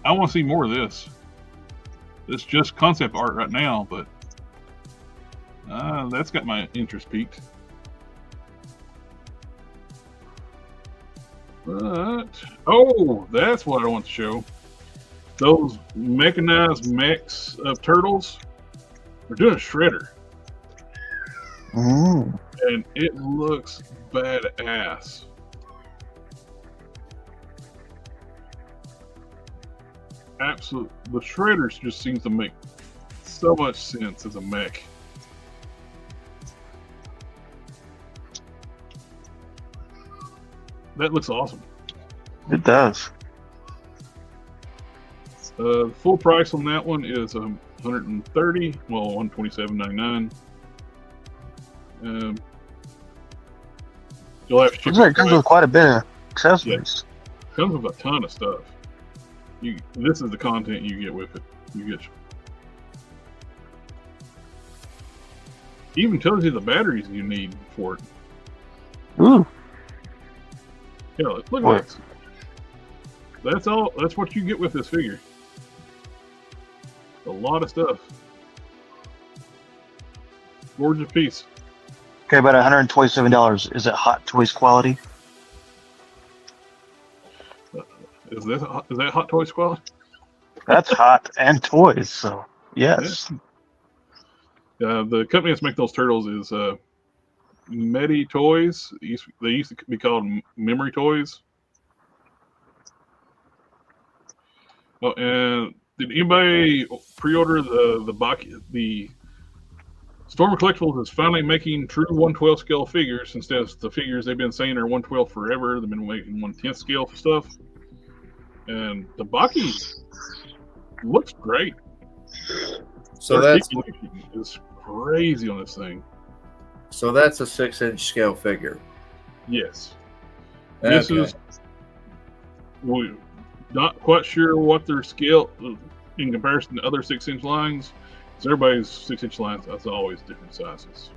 I want to see more of this. It's just concept art right now, but that's got my interest peaked. But that's what I want to show. Those mechanized mechs of turtles are doing a shredder. And it looks badass. Absolutely. The shredders just seems to make so much sense as a mech. That looks awesome. It does. Full price on that one is $130. Well, $127.99. You'll have to check it comes with quite a bit of accessories. Yeah. Comes with a ton of stuff. This is the content you get with it. Even tells you the batteries you need for it. Ooh. Yeah, look at this. That's all. That's what you get with this figure. A lot of stuff. Gorgeous piece. Okay, but $127. Is it Hot Toys quality? Is that Hot Toys quality? That's hot and toys, so yes. The company that's making those turtles is Medi Toys. They used to be called Memory Toys. Oh, and did anybody pre-order the Storm Collectibles is finally making true 1/12 scale figures instead of the figures they've been saying are 1/12 forever. They've been making 1/10 scale stuff. And the Baki looks great. So that's is crazy on this thing. So that's a 6-inch scale figure. Yes. Okay. This is we're not quite sure what their scale in comparison to other 6-inch lines. Because everybody's 6-inch lines that's always different sizes.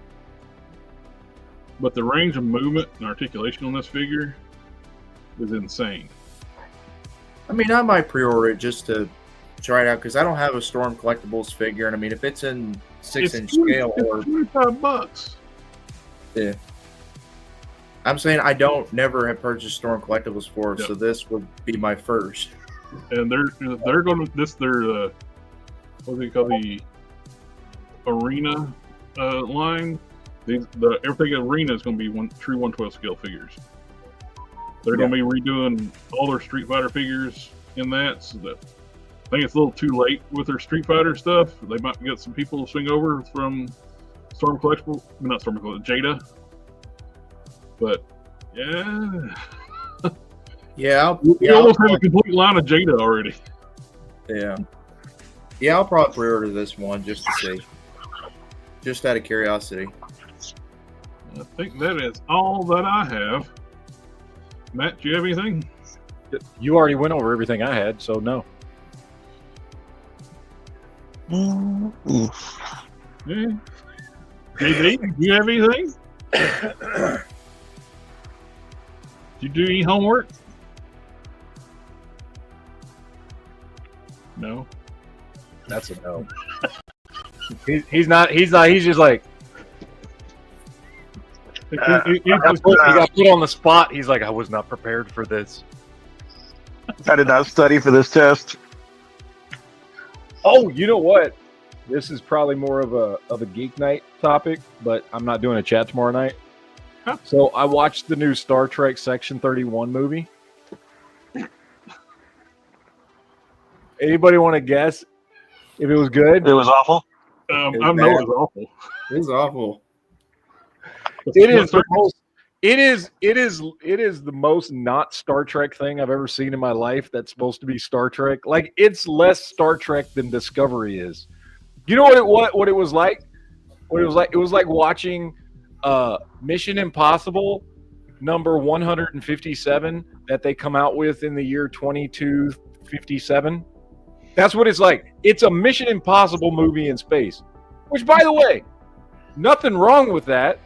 But the range of movement and articulation on this figure is insane. I mean, I might pre-order it just to try it out because I don't have a Storm Collectibles figure, and I mean, if it's in 6-inch scale, or $25. yeah, I'm saying never have purchased Storm Collectibles before, so this would be my first. And they're going to their what do they call the arena line? Everything arena is going to be true 1/12 scale figures. They're going to be redoing all their Street Fighter figures in that. So that I think it's a little too late with their Street Fighter stuff. They might get some people to swing over from Storm Collectible, not Storm Collectible, Jada. But yeah, we almost have a complete line of Jada already. Yeah, I'll probably pre-order this one just to see, just out of curiosity. I think that is all that I have. Matt, do you have anything? You already went over everything I had, so no. Yeah. JB, do you have anything? Did you do any homework? No. That's a no. He's not. He's just like. He got put on the spot. He's like, I was not prepared for this. I did not study for this test. Oh, you know what? This is probably more of a geek night topic, but I'm not doing a chat tomorrow night. Huh? So I watched the new Star Trek Section 31 movie. Anybody want to guess if it was good? It was awful. I know it was awful. It was awful. It is the most. It is the most not Star Trek thing I've ever seen in my life. That's supposed to be Star Trek. Like, it's less Star Trek than Discovery is. You know what it was like? What it was like? It was like watching Mission Impossible number 157 that they come out with in the year 2257. That's what it's like. It's a Mission Impossible movie in space. Which, by the way, nothing wrong with that.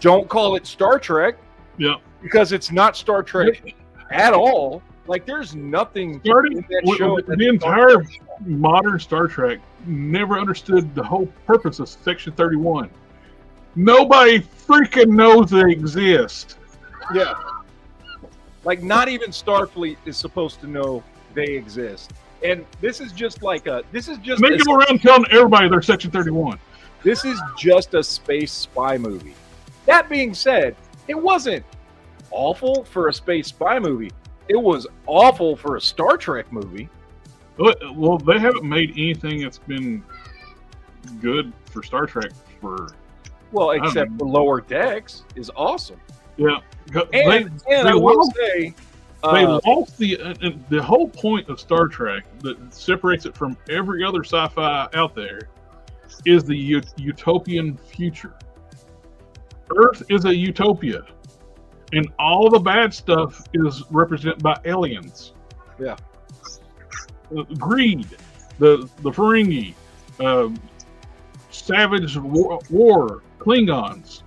Don't call it Star Trek. Yeah. Because it's not Star Trek at all. Like, there's nothing Starting in that show. The entire modern Star Trek never understood the whole purpose of Section 31. Nobody freaking knows they exist. Yeah. Like, not even Starfleet is supposed to know they exist. And this is just like They go around telling everybody they're Section 31. This is just a space spy movie. That being said, it wasn't awful for a space spy movie. It was awful for a Star Trek movie. Well, they haven't made anything that's been good for Star Trek for... Well, except for Lower Decks is awesome. Yeah. And I will say... They lost the whole point of Star Trek that separates it from every other sci-fi out there is the utopian future. Earth is a utopia, and all the bad stuff is represented by aliens. Yeah. Greed, the Ferengi, savage war, Klingons,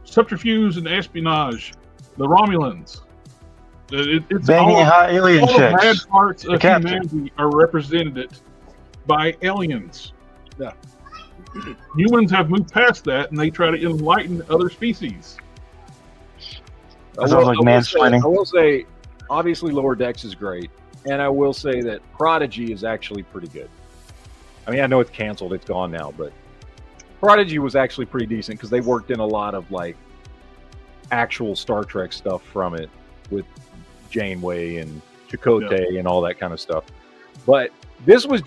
subterfuge and espionage, the Romulans. It's Banging hot alien all the bad chicks. parts of humanity are represented by aliens. Yeah. Humans have moved past that, and they try to enlighten other species. That sounds like mansplaining. I will say, obviously, Lower Decks is great, and I will say that Prodigy is actually pretty good. I mean, I know it's canceled; it's gone now, but Prodigy was actually pretty decent because they worked in a lot of like actual Star Trek stuff from it with Janeway and Chakotay and all that kind of stuff. But this was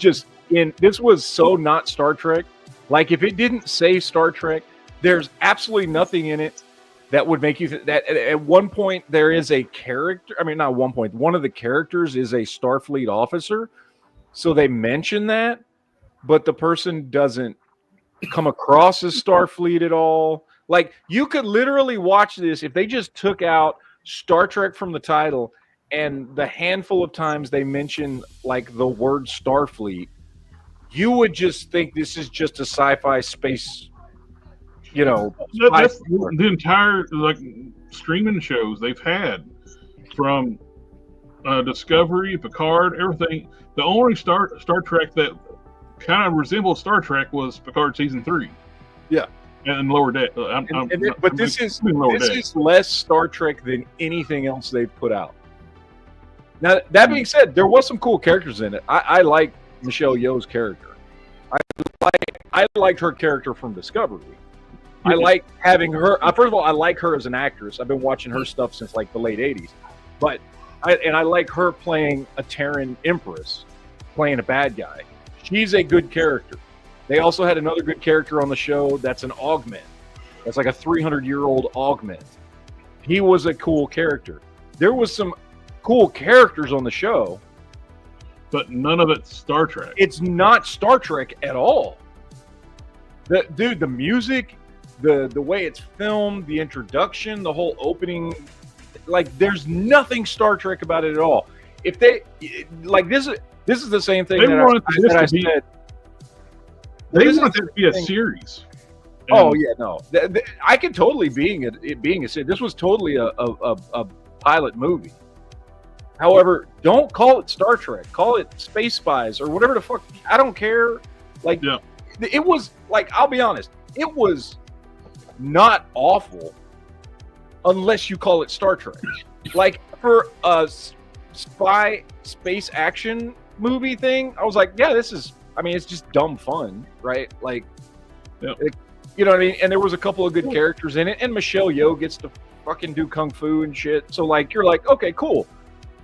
this was so not Star Trek. Like, if it didn't say Star Trek, there's absolutely nothing in it that would make you that at one point there is a character. I mean, not one point. One of the characters is a Starfleet officer, so they mention that, but the person doesn't come across as Starfleet at all. Like, you could literally watch this if they just took out Star Trek from the title, and the handful of times they mention like the word Starfleet, you would just think this is just a sci-fi space. You know, that's the entire like streaming shows they've had, from Discovery, Picard, everything. The only Star Trek that kind of resembled Star Trek was Picard season 3. Yeah, and Lower Deck. But this is less Star Trek than anything else they've put out. Now, that being said, there was some cool characters in it. I like Michelle Yeoh's character. I liked her character from Discovery. I like having her. First of all, I like her as an actress. I've been watching her stuff since like the late '80s. But I like her playing a Terran Empress, playing a bad guy. She's a good character. They also had another good character on the show that's an augment. That's like a 300-year-old augment. He was a cool character. There was some cool characters on the show, but none of it's Star Trek. It's not Star Trek at all. The music, the way it's filmed, the introduction, the whole opening, like, there's nothing Star Trek about it at all. If they like this is the same thing that I said. They want it to be a series. Oh yeah, no, I could totally it being a series. This was totally a pilot movie. However, don't call it Star Trek. Call it Space Spies or whatever the fuck. I don't care. Like, it was like, I'll be honest, it was not awful unless you call it Star Trek. Like, for a spy space action movie thing, I was like, yeah, this is. I mean, it's just dumb fun, right? Like, you know what I mean? And there was a couple of good characters in it, and Michelle Yeoh gets to fucking do kung fu and shit. So, like, you're like, okay, cool.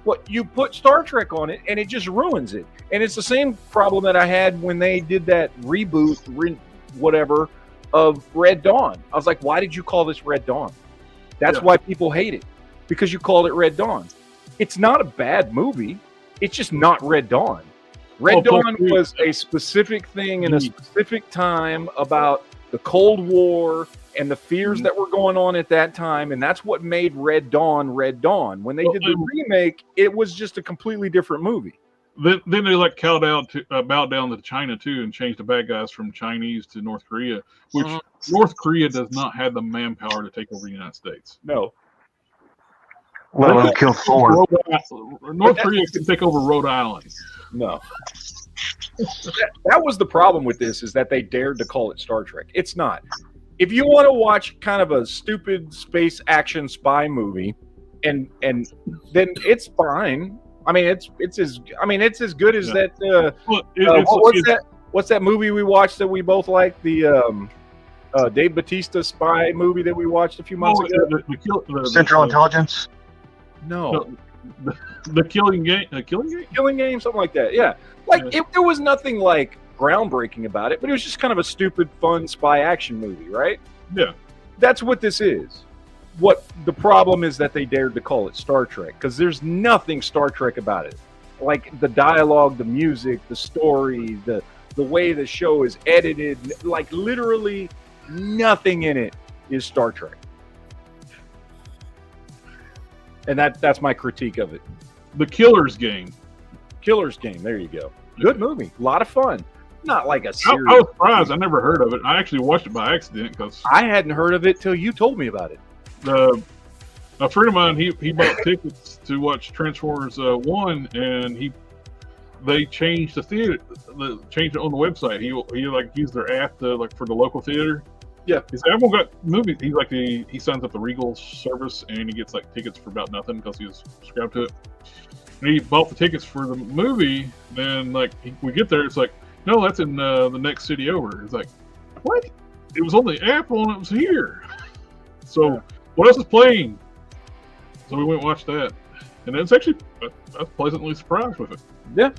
But you put Star Trek on it, and it just ruins it. And it's the same problem that I had when they did that reboot, whatever, of Red Dawn. I was like, why did you call this Red Dawn? That's why people hate it, because you called it Red Dawn. It's not a bad movie. It's just not Red Dawn. Red Dawn was a specific thing in a specific time about the Cold War and the fears that were going on at that time, and that's what made Red Dawn Red Dawn. When they did the remake, it was just a completely different movie. Then they like bowed down to China too, and changed the bad guys from Chinese to North Korea, which North Korea does not have the manpower to take over the United States. No. Well, kill Thor. North Korea can take over Rhode Island. No. That was the problem with this, is that they dared to call it Star Trek. It's not. If you want to watch kind of a stupid space action spy movie, and then it's fine. I mean, it's as good as that. What's that movie we watched that we both liked? The Dave Bautista spy movie that we watched a few months ago. Central Intelligence. No. The Killing Game. Killing Game, something like that. Yeah. Like, there was nothing like groundbreaking about it, but it was just kind of a stupid, fun spy action movie, right? Yeah. That's what this is. What the problem is that they dared to call it Star Trek, because there's nothing Star Trek about it. Like, the dialogue, the music, the story, the way the show is edited, like, literally nothing in it is Star Trek. And that's my critique of it. The Killer's Game. Killer's Game, there you go. Good movie, a lot of fun. Not like a series. I was surprised. I never heard of it. I actually watched it by accident because I hadn't heard of it till you told me about it. A friend of mine, he bought tickets to watch Transformers 1, and they changed the theater, changed it on the website. He like used their app to like for the local theater. Yeah. He said everyone got movies. He signs up the Regal service and he gets like tickets for about nothing because he was subscribed to it. And he bought the tickets for the movie. Then like we get there, it's like, no, that's in the next city over. It's like, what? It was on the app when it was here. So what else is playing? So we went and watched that, and it's actually I was pleasantly surprised with it. Yeah.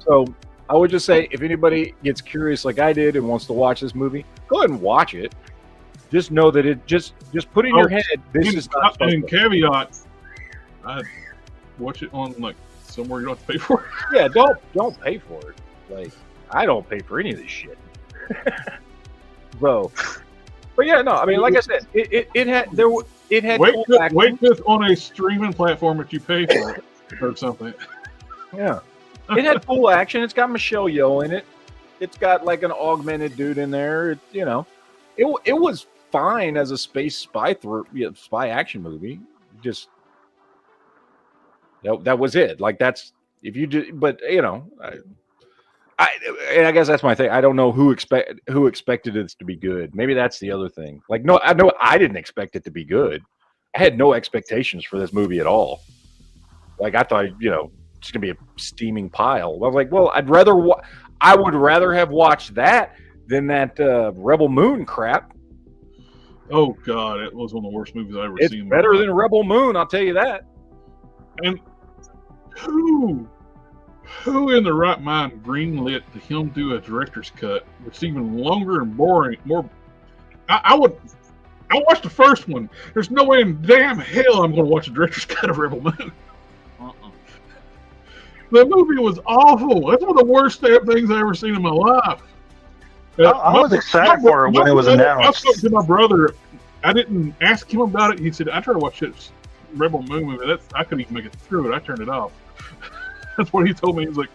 So I would just say, if anybody gets curious like I did and wants to watch this movie, go ahead and watch it. Just know that it just put in your head, this is not. And caveat, I'd watch it on like somewhere you don't have to pay for it. Yeah, don't pay for it. Like, I don't pay for any of this shit. So, but yeah, no, I mean, like I said, it had wait this on a streaming platform that you pay for it or something. Yeah. It had full action. It's got Michelle Yeoh in it. It's got like an augmented dude in there. It was fine as a space spy action movie. Just that was it. Like, that's if you do, but I guess that's my thing. I don't know who expected it to be good. Maybe that's the other thing. Like, no, I know I didn't expect it to be good. I had no expectations for this movie at all. Like, I thought, it's gonna be a steaming pile. I was like, well, I would rather have watched that than that Rebel Moon crap. Oh God, it was one of the worst movies I ever It's seen. It's better than Rebel Moon, I'll tell you that. And who in the right mind greenlit him do a director's cut, which is even longer and boring? I watched the first one. There's no way in damn hell I'm going to watch a director's cut of Rebel Moon. The movie was awful. That's one of the worst damn things I ever seen in my life. I was excited for it when it was announced. I spoke to my brother. I didn't ask him about it. He said, I tried to watch this Rebel Moon movie. I couldn't even make it through it. I turned it off. That's what he told me. He's like,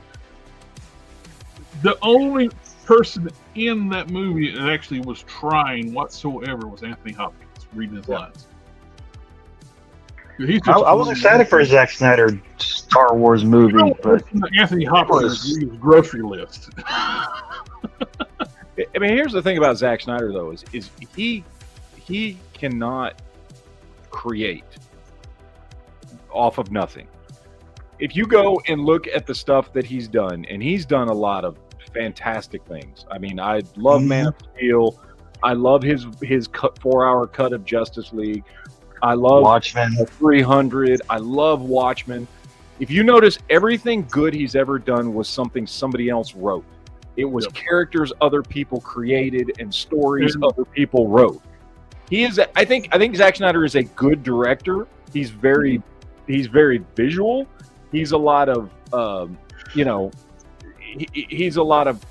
the only person in that movie that actually was trying whatsoever was Anthony Hopkins reading his lines. I was excited for a Zack Snyder Star Wars movie, but Anthony Hopkins' grocery list. I mean, here's the thing about Zack Snyder, though, is he cannot create off of nothing. If you go and look at the stuff that he's done, and he's done a lot of fantastic things. I mean, I love Man of Steel. I love his 4-hour cut of Justice League. I love Watchmen. 300. I love Watchmen. If you notice, everything good he's ever done was something somebody else wrote. It was characters other people created and stories other people wrote. I think Zack Snyder is a good director. He's very visual. He's a lot of he's a lot of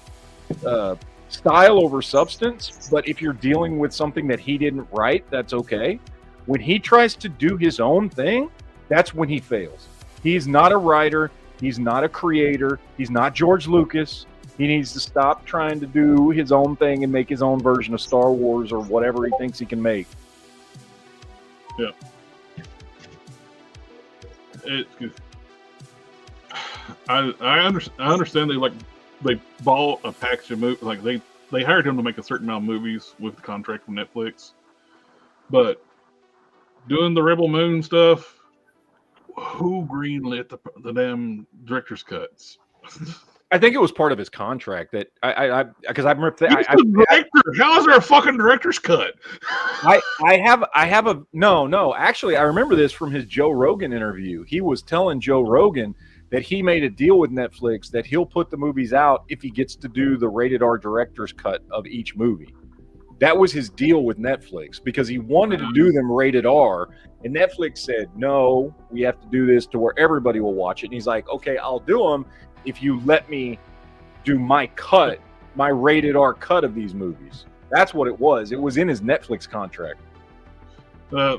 style over substance. But if you're dealing with something that he didn't write, that's okay. When he tries to do his own thing, that's when he fails. He's not a writer. He's not a creator. He's not George Lucas. He needs to stop trying to do his own thing and make his own version of Star Wars or whatever he thinks he can make. Yeah. It's good. I understand they bought a package of movies. Like they hired him to make a certain amount of movies with the contract from Netflix, but doing the Rebel Moon stuff, who greenlit the damn director's cuts? I think it was part of his contract that because I remember how is there a fucking director's cut? I have a no. Actually, I remember this from his Joe Rogan interview. He was telling Joe Rogan that he made a deal with Netflix that he'll put the movies out if he gets to do the rated R director's cut of each movie. That was his deal with Netflix because he wanted to do them rated R, and Netflix said, no, we have to do this to where everybody will watch it. And he's like, okay, I'll do them if you let me do my cut, my rated R cut of these movies. That's what it was. It was in his Netflix contract. The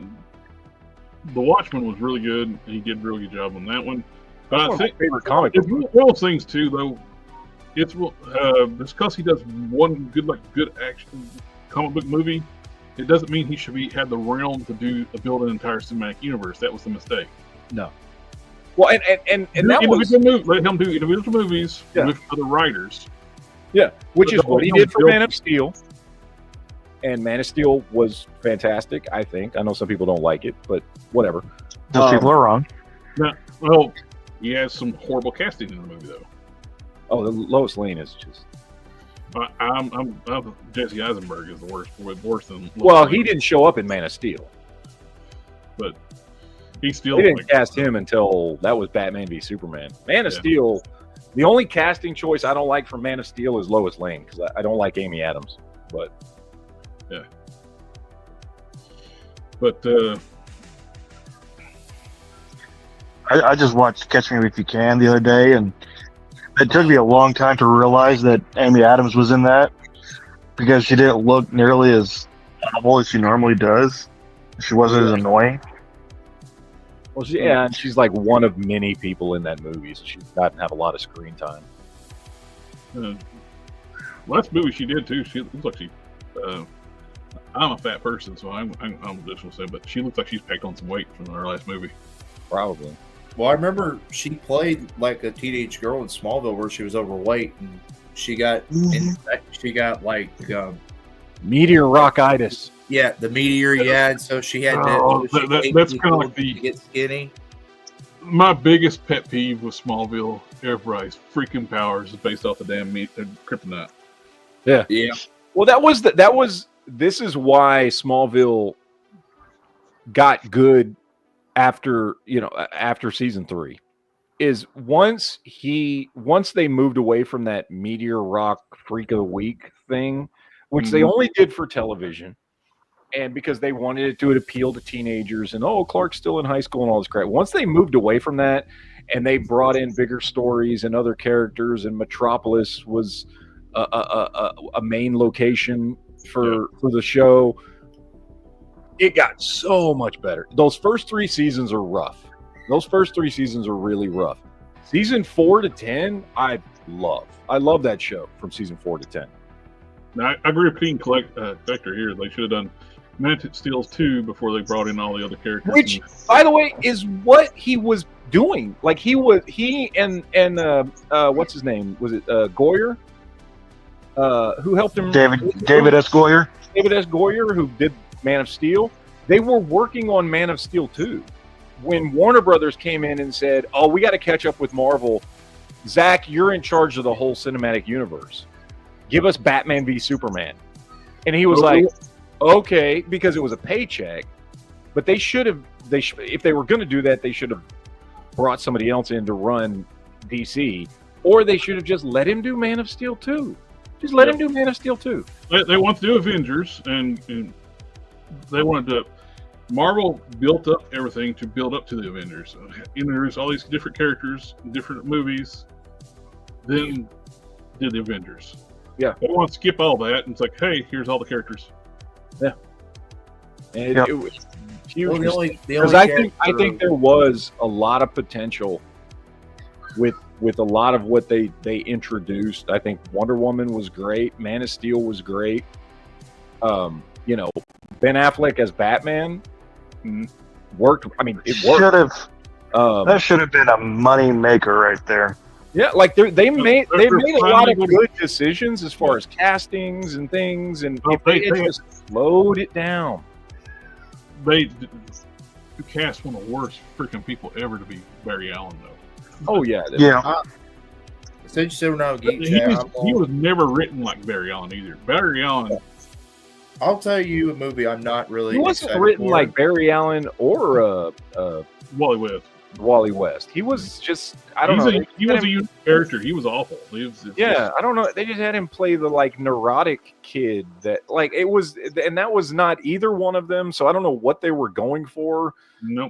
Watchmen was really good. He did a really good job on that one. But That's I one think of my favorite comic it's books. one of those things too, though. It's because he does one good action comic book movie. It doesn't mean he should have the realm to build an entire cinematic universe. That was the mistake. No. Well, and that was let him do individual movies with other writers. Yeah, which is what he did for Bill- Man of Steel. And Man of Steel was fantastic, I think. I know some people don't like it, but whatever. Those people are wrong. Well, he has some horrible casting in the movie, though. Oh, the Lois Lane is just. I'm Jesse Eisenberg is the worst. Worse than. Well, he didn't show up in Man of Steel. But he still. They didn't cast him until that was Batman v Superman. Man of Steel. The only casting choice I don't like from Man of Steel is Lois Lane because I don't like Amy Adams. But yeah. But I just watched Catch Me If You Can the other day, and it took me a long time to realize that Amy Adams was in that because she didn't look nearly as awful as she normally does. She wasn't as annoying. well, and she's like one of many people in that movie, so she doesn't have a lot of screen time. last movie she did too. She looks like she. I'm a fat person, so I'm just gonna say, but she looks like she's packed on some weight from her last movie. Probably. Well, I remember she played like a teenage girl in Smallville where she was overweight, and she got like Meteor rockitis. yeah, the meteor, and so she had That's kind of like to get skinny. My biggest pet peeve with Smallville, everybody's freaking powers is based off the damn kryptonite. Yeah. Well, this is why Smallville got good after season 3. Is once they moved away from that Meteor Rock Freak of the Week thing, which they only did for television, and because they wanted to appeal to teenagers, and Clark's still in high school and all this crap. Once they moved away from that, and they brought in bigger stories and other characters, and Metropolis was a main location for the show, it got so much better. Those first 3 seasons are rough. Those first 3 seasons are really rough. Season 4 to 10, I love that show from season 4 to 10. Now, I agree with King Collector here. They should have done Man of Steel 2 before they brought in all the other characters. Which, by the way, is what he was doing. Like he and what's his name? Was it Goyer? Who helped him? David S. Goyer. David S. Goyer, who did Man of Steel. They were working on Man of Steel 2 when Warner Brothers came in and said, "Oh, we got to catch up with Marvel. Zach, you're in charge of the whole cinematic universe. Give us Batman v Superman." And he was like, "Okay," because it was a paycheck. But they should have. If they were going to do that, they should have brought somebody else in to run DC, or they should have just let him do Man of Steel 2. Just let him do Man of Steel 2. They want to do Avengers, and they wanted to. Marvel built up everything to build up to the Avengers. Introduced all these different characters, different movies, then did the Avengers. Yeah. They want to skip all that, and it's like, hey, here's all the characters. Yeah. And it was huge. Well, the only I think there was a lot of potential with a lot of what they introduced. I think Wonder Woman was great. Man of Steel was great. Ben Affleck as Batman worked. I mean, it worked. That should have been a money maker right there. Yeah, like they made a lot of good decisions as far as castings and things, and they just slowed it down. They cast one of the worst freaking people ever to be Barry Allen, though. Oh yeah, Since you said we're not geek, he was never written like Barry Allen either. Barry Allen. I'll tell you a movie I'm not really. He wasn't written like Barry Allen or Wally West. Wally West. He was just I don't know. He was a unique character. He was awful. I don't know. They just had him play the like neurotic kid that like it was, and that was not either one of them. So I don't know what they were going for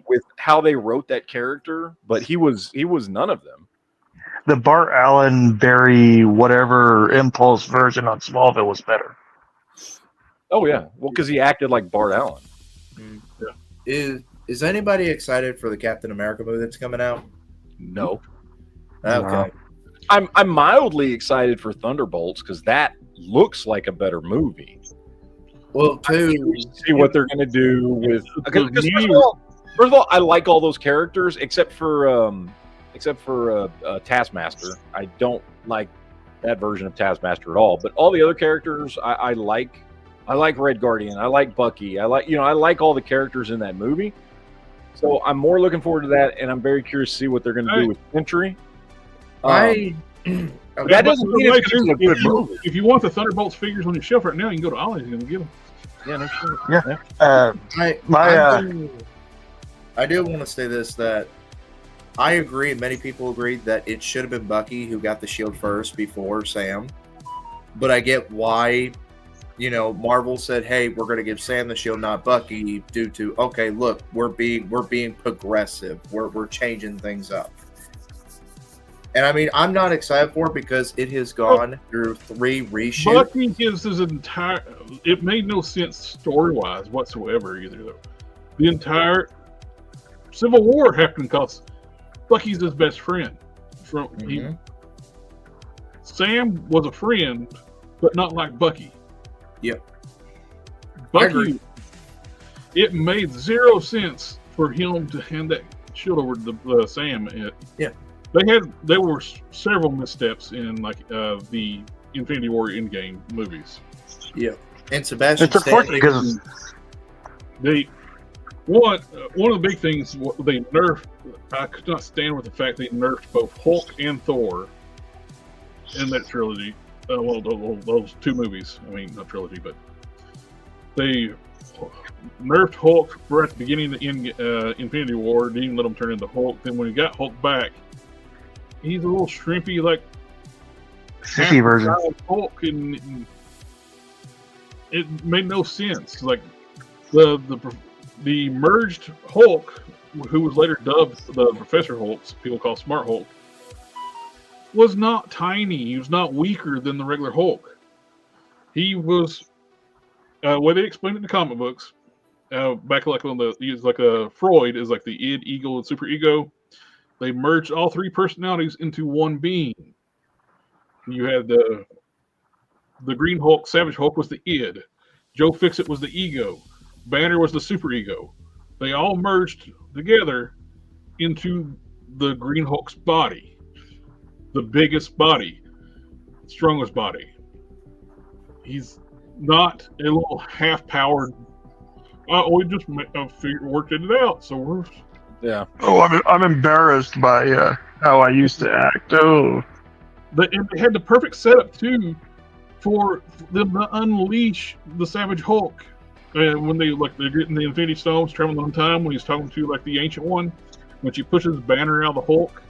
with how they wrote that character, but he was none of them. The Bart Allen, Barry, whatever Impulse version on Smallville was better. Oh yeah, well because he acted like Bart Allen. Yeah. Is anybody excited for the Captain America movie that's coming out? No. Okay. I'm mildly excited for Thunderbolts because that looks like a better movie. Well, too, see what they're going to do with. Because First of all, I like all those characters except for Taskmaster. I don't like that version of Taskmaster at all. But all the other characters, I like. I like Red Guardian. I like Bucky. I like all the characters in that movie. So I'm more looking forward to that, and I'm very curious to see what they're going to do with Sentry. Okay. That doesn't mean it's going to be a good movie. If you want the Thunderbolts figures on your shelf right now, you can go to Ollie's and get them. Yeah, no shit. Yeah. I do want to say this, that I agree, many people agree that it should have been Bucky who got the shield first before Sam. But I get why, Marvel said, hey, we're going to give Sam the shield, not Bucky, due to, okay, look, we're being progressive. We're changing things up. And I mean, I'm not excited for it because it has gone through 3 reshoots. Bucky gives his entire. It made no sense story wise whatsoever either, though. The entire Civil War happened because Bucky's his best friend. Sam was a friend, but not like Bucky. Yep. Bucky. It made 0 sense for him to hand that shield over to Sam. Yeah. There were several missteps in the Infinity War Endgame movies. Yeah, and Sebastian It's unfortunate because one of the big things they nerfed. I could not stand with the fact they nerfed both Hulk and Thor in that trilogy. Those 2 movies. I mean, not trilogy, but they nerfed Hulk right at the beginning of the Infinity War. Didn't even let him turn into Hulk. Then when he got Hulk back, he's a little shrimpy, like sissy version. Hulk, and it made no sense. Like the merged Hulk, who was later dubbed the Professor Hulk, people call Smart Hulk, was not tiny. He was not weaker than the regular Hulk. He was, way they explained it in the comic books, back like on he's like a Freud is like the id, ego, and super ego. They merged all 3 personalities into one being. You had the Green Hulk, Savage Hulk was the id. Joe Fixit was the ego. Banner was the super ego. They all merged together into the Green Hulk's body. The biggest body. Strongest body. He's not a little half-powered. We just worked it out, so we're... Yeah. Oh, I'm embarrassed by how I used to act. Oh. And they had the perfect setup, too, for them to unleash the Savage Hulk. And when they're getting the Infinity Stones, traveling on time, when he's talking to the Ancient One, when she pushes Banner out of the Hulk,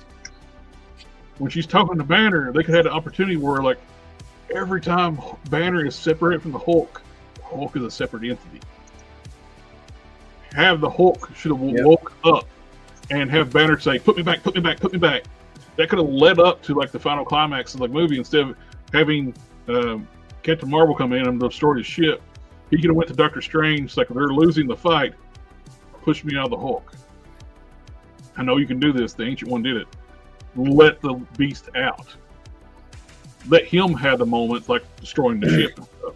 when she's talking to Banner, they could have the opportunity where every time Banner is separated from the Hulk is a separate entity. Have the Hulk should have woke up and have Banner say, "Put me back, put me back, put me back." That could have led up to the final climax of the movie instead of having Captain Marvel come in and destroy his ship. He could have went to Doctor Strange, they're losing the fight. Push me out of the Hulk. I know you can do this. The Ancient One did it. Let the beast out. Let him have the moments like destroying the ship and stuff.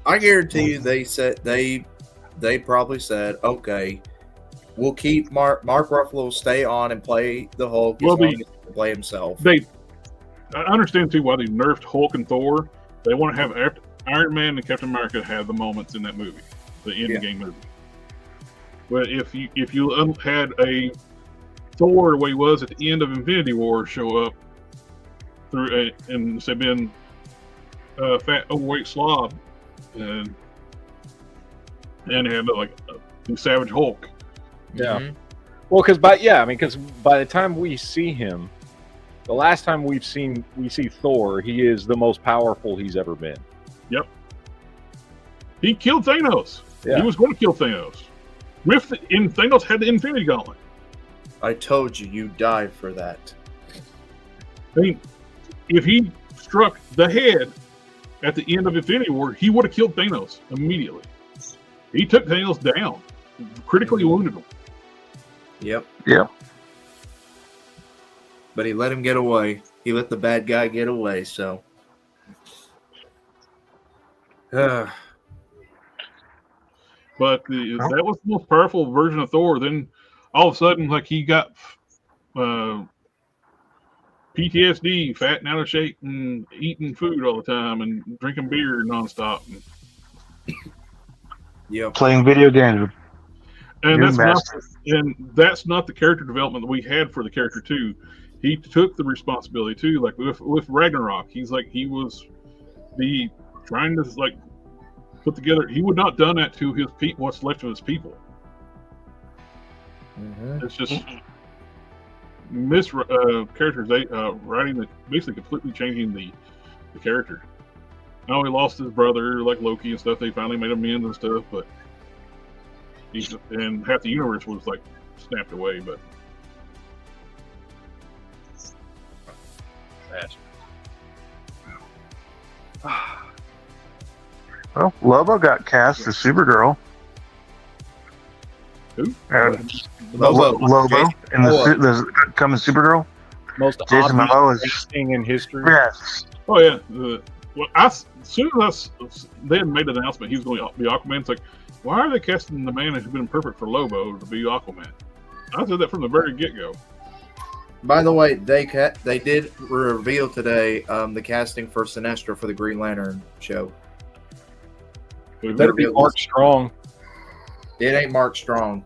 I guarantee you they probably said, okay, we'll keep Mark Ruffalo stay on and play the Hulk as long as he can play himself. I understand too why they nerfed Hulk and Thor. They want to have Iron Man and Captain America have the moments in that movie, the Endgame movie. But if you had a Thor the way he was at the end of Infinity War show up and say been a fat overweight slob and had the Savage Hulk. Yeah. Mm-hmm. Well, because by the time we see him, the last time we see Thor, he is the most powerful he's ever been. Yep. He killed Thanos. Yeah. He was going to kill Thanos. Thanos had the Infinity Gauntlet. I told you, you die for that. I mean, if he struck the head at the end of Infinity War, he would have killed Thanos immediately. He took Thanos down, critically wounded him. Yep. Yeah. But he let him get away. He let the bad guy get away, so. But that was the most powerful version of Thor. Then all of a sudden, like he got PTSD, fat and out of shape, and eating food all the time, and drinking beer nonstop. Yeah. Playing video games. And You're that's not the character development that we had for the character too. He took the responsibility too. Like with Ragnarok, he was trying to like put together. He would not done that to his people. What's left of his people. Mm-hmm. It's just characters writing that basically completely changing the character. Now he lost his brother like Loki and stuff. They finally made amends and stuff, but and half the universe was like snapped away. But Well, Lobo got cast as Supergirl. who? Lobo in the coming Supergirl. Most Jason obvious Momoa thing in history. Yes. Oh yeah. Well, as soon as they had made an announcement he was going to be Aquaman, it's like, why are they casting the man who's been perfect for Lobo to be Aquaman? I said that from the very get-go. By the way, they did reveal today the casting for Sinestro for the Green Lantern show. Who- Better be Mark Strong. It ain't Mark Strong.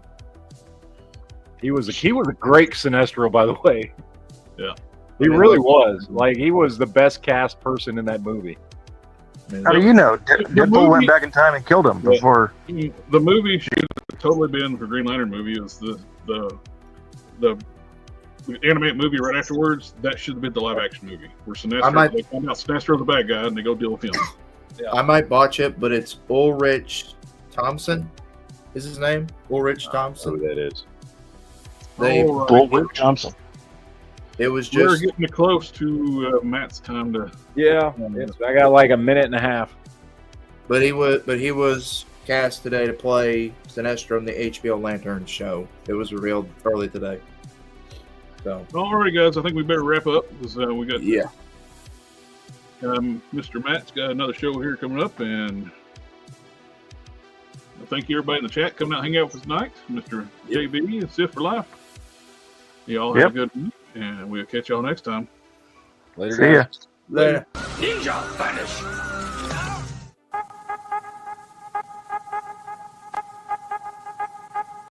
He was a great Sinestro, by the way. Yeah. He really was. Like, he was the best cast person in that movie. How do you know? Deadpool movie- went back in time and killed him before. The movie should have totally been for Green Lantern movie is the animated movie right afterwards. That should have been the live action movie where they find out Sinestro's the bad guy and they go deal with him. I might botch it, but it's Ulrich Thompson. Is his name Ulrich Thompson? Who that is? Bullwhip Thompson. It was We're just getting close to Matt's time to. Yeah, I got like a minute and a half. But he was cast today to play Sinestro in the HBO Lantern show. It was revealed early today. So Alrighty, guys, I think we better wrap up because we got Mr. Matt's got another show here coming up, and thank you everybody in the chat coming out and hang out with us tonight. Mr. JB and Sith for Life. Y'all have a good night, and we'll catch y'all next time. Later, See ya. later. Ninja vanish.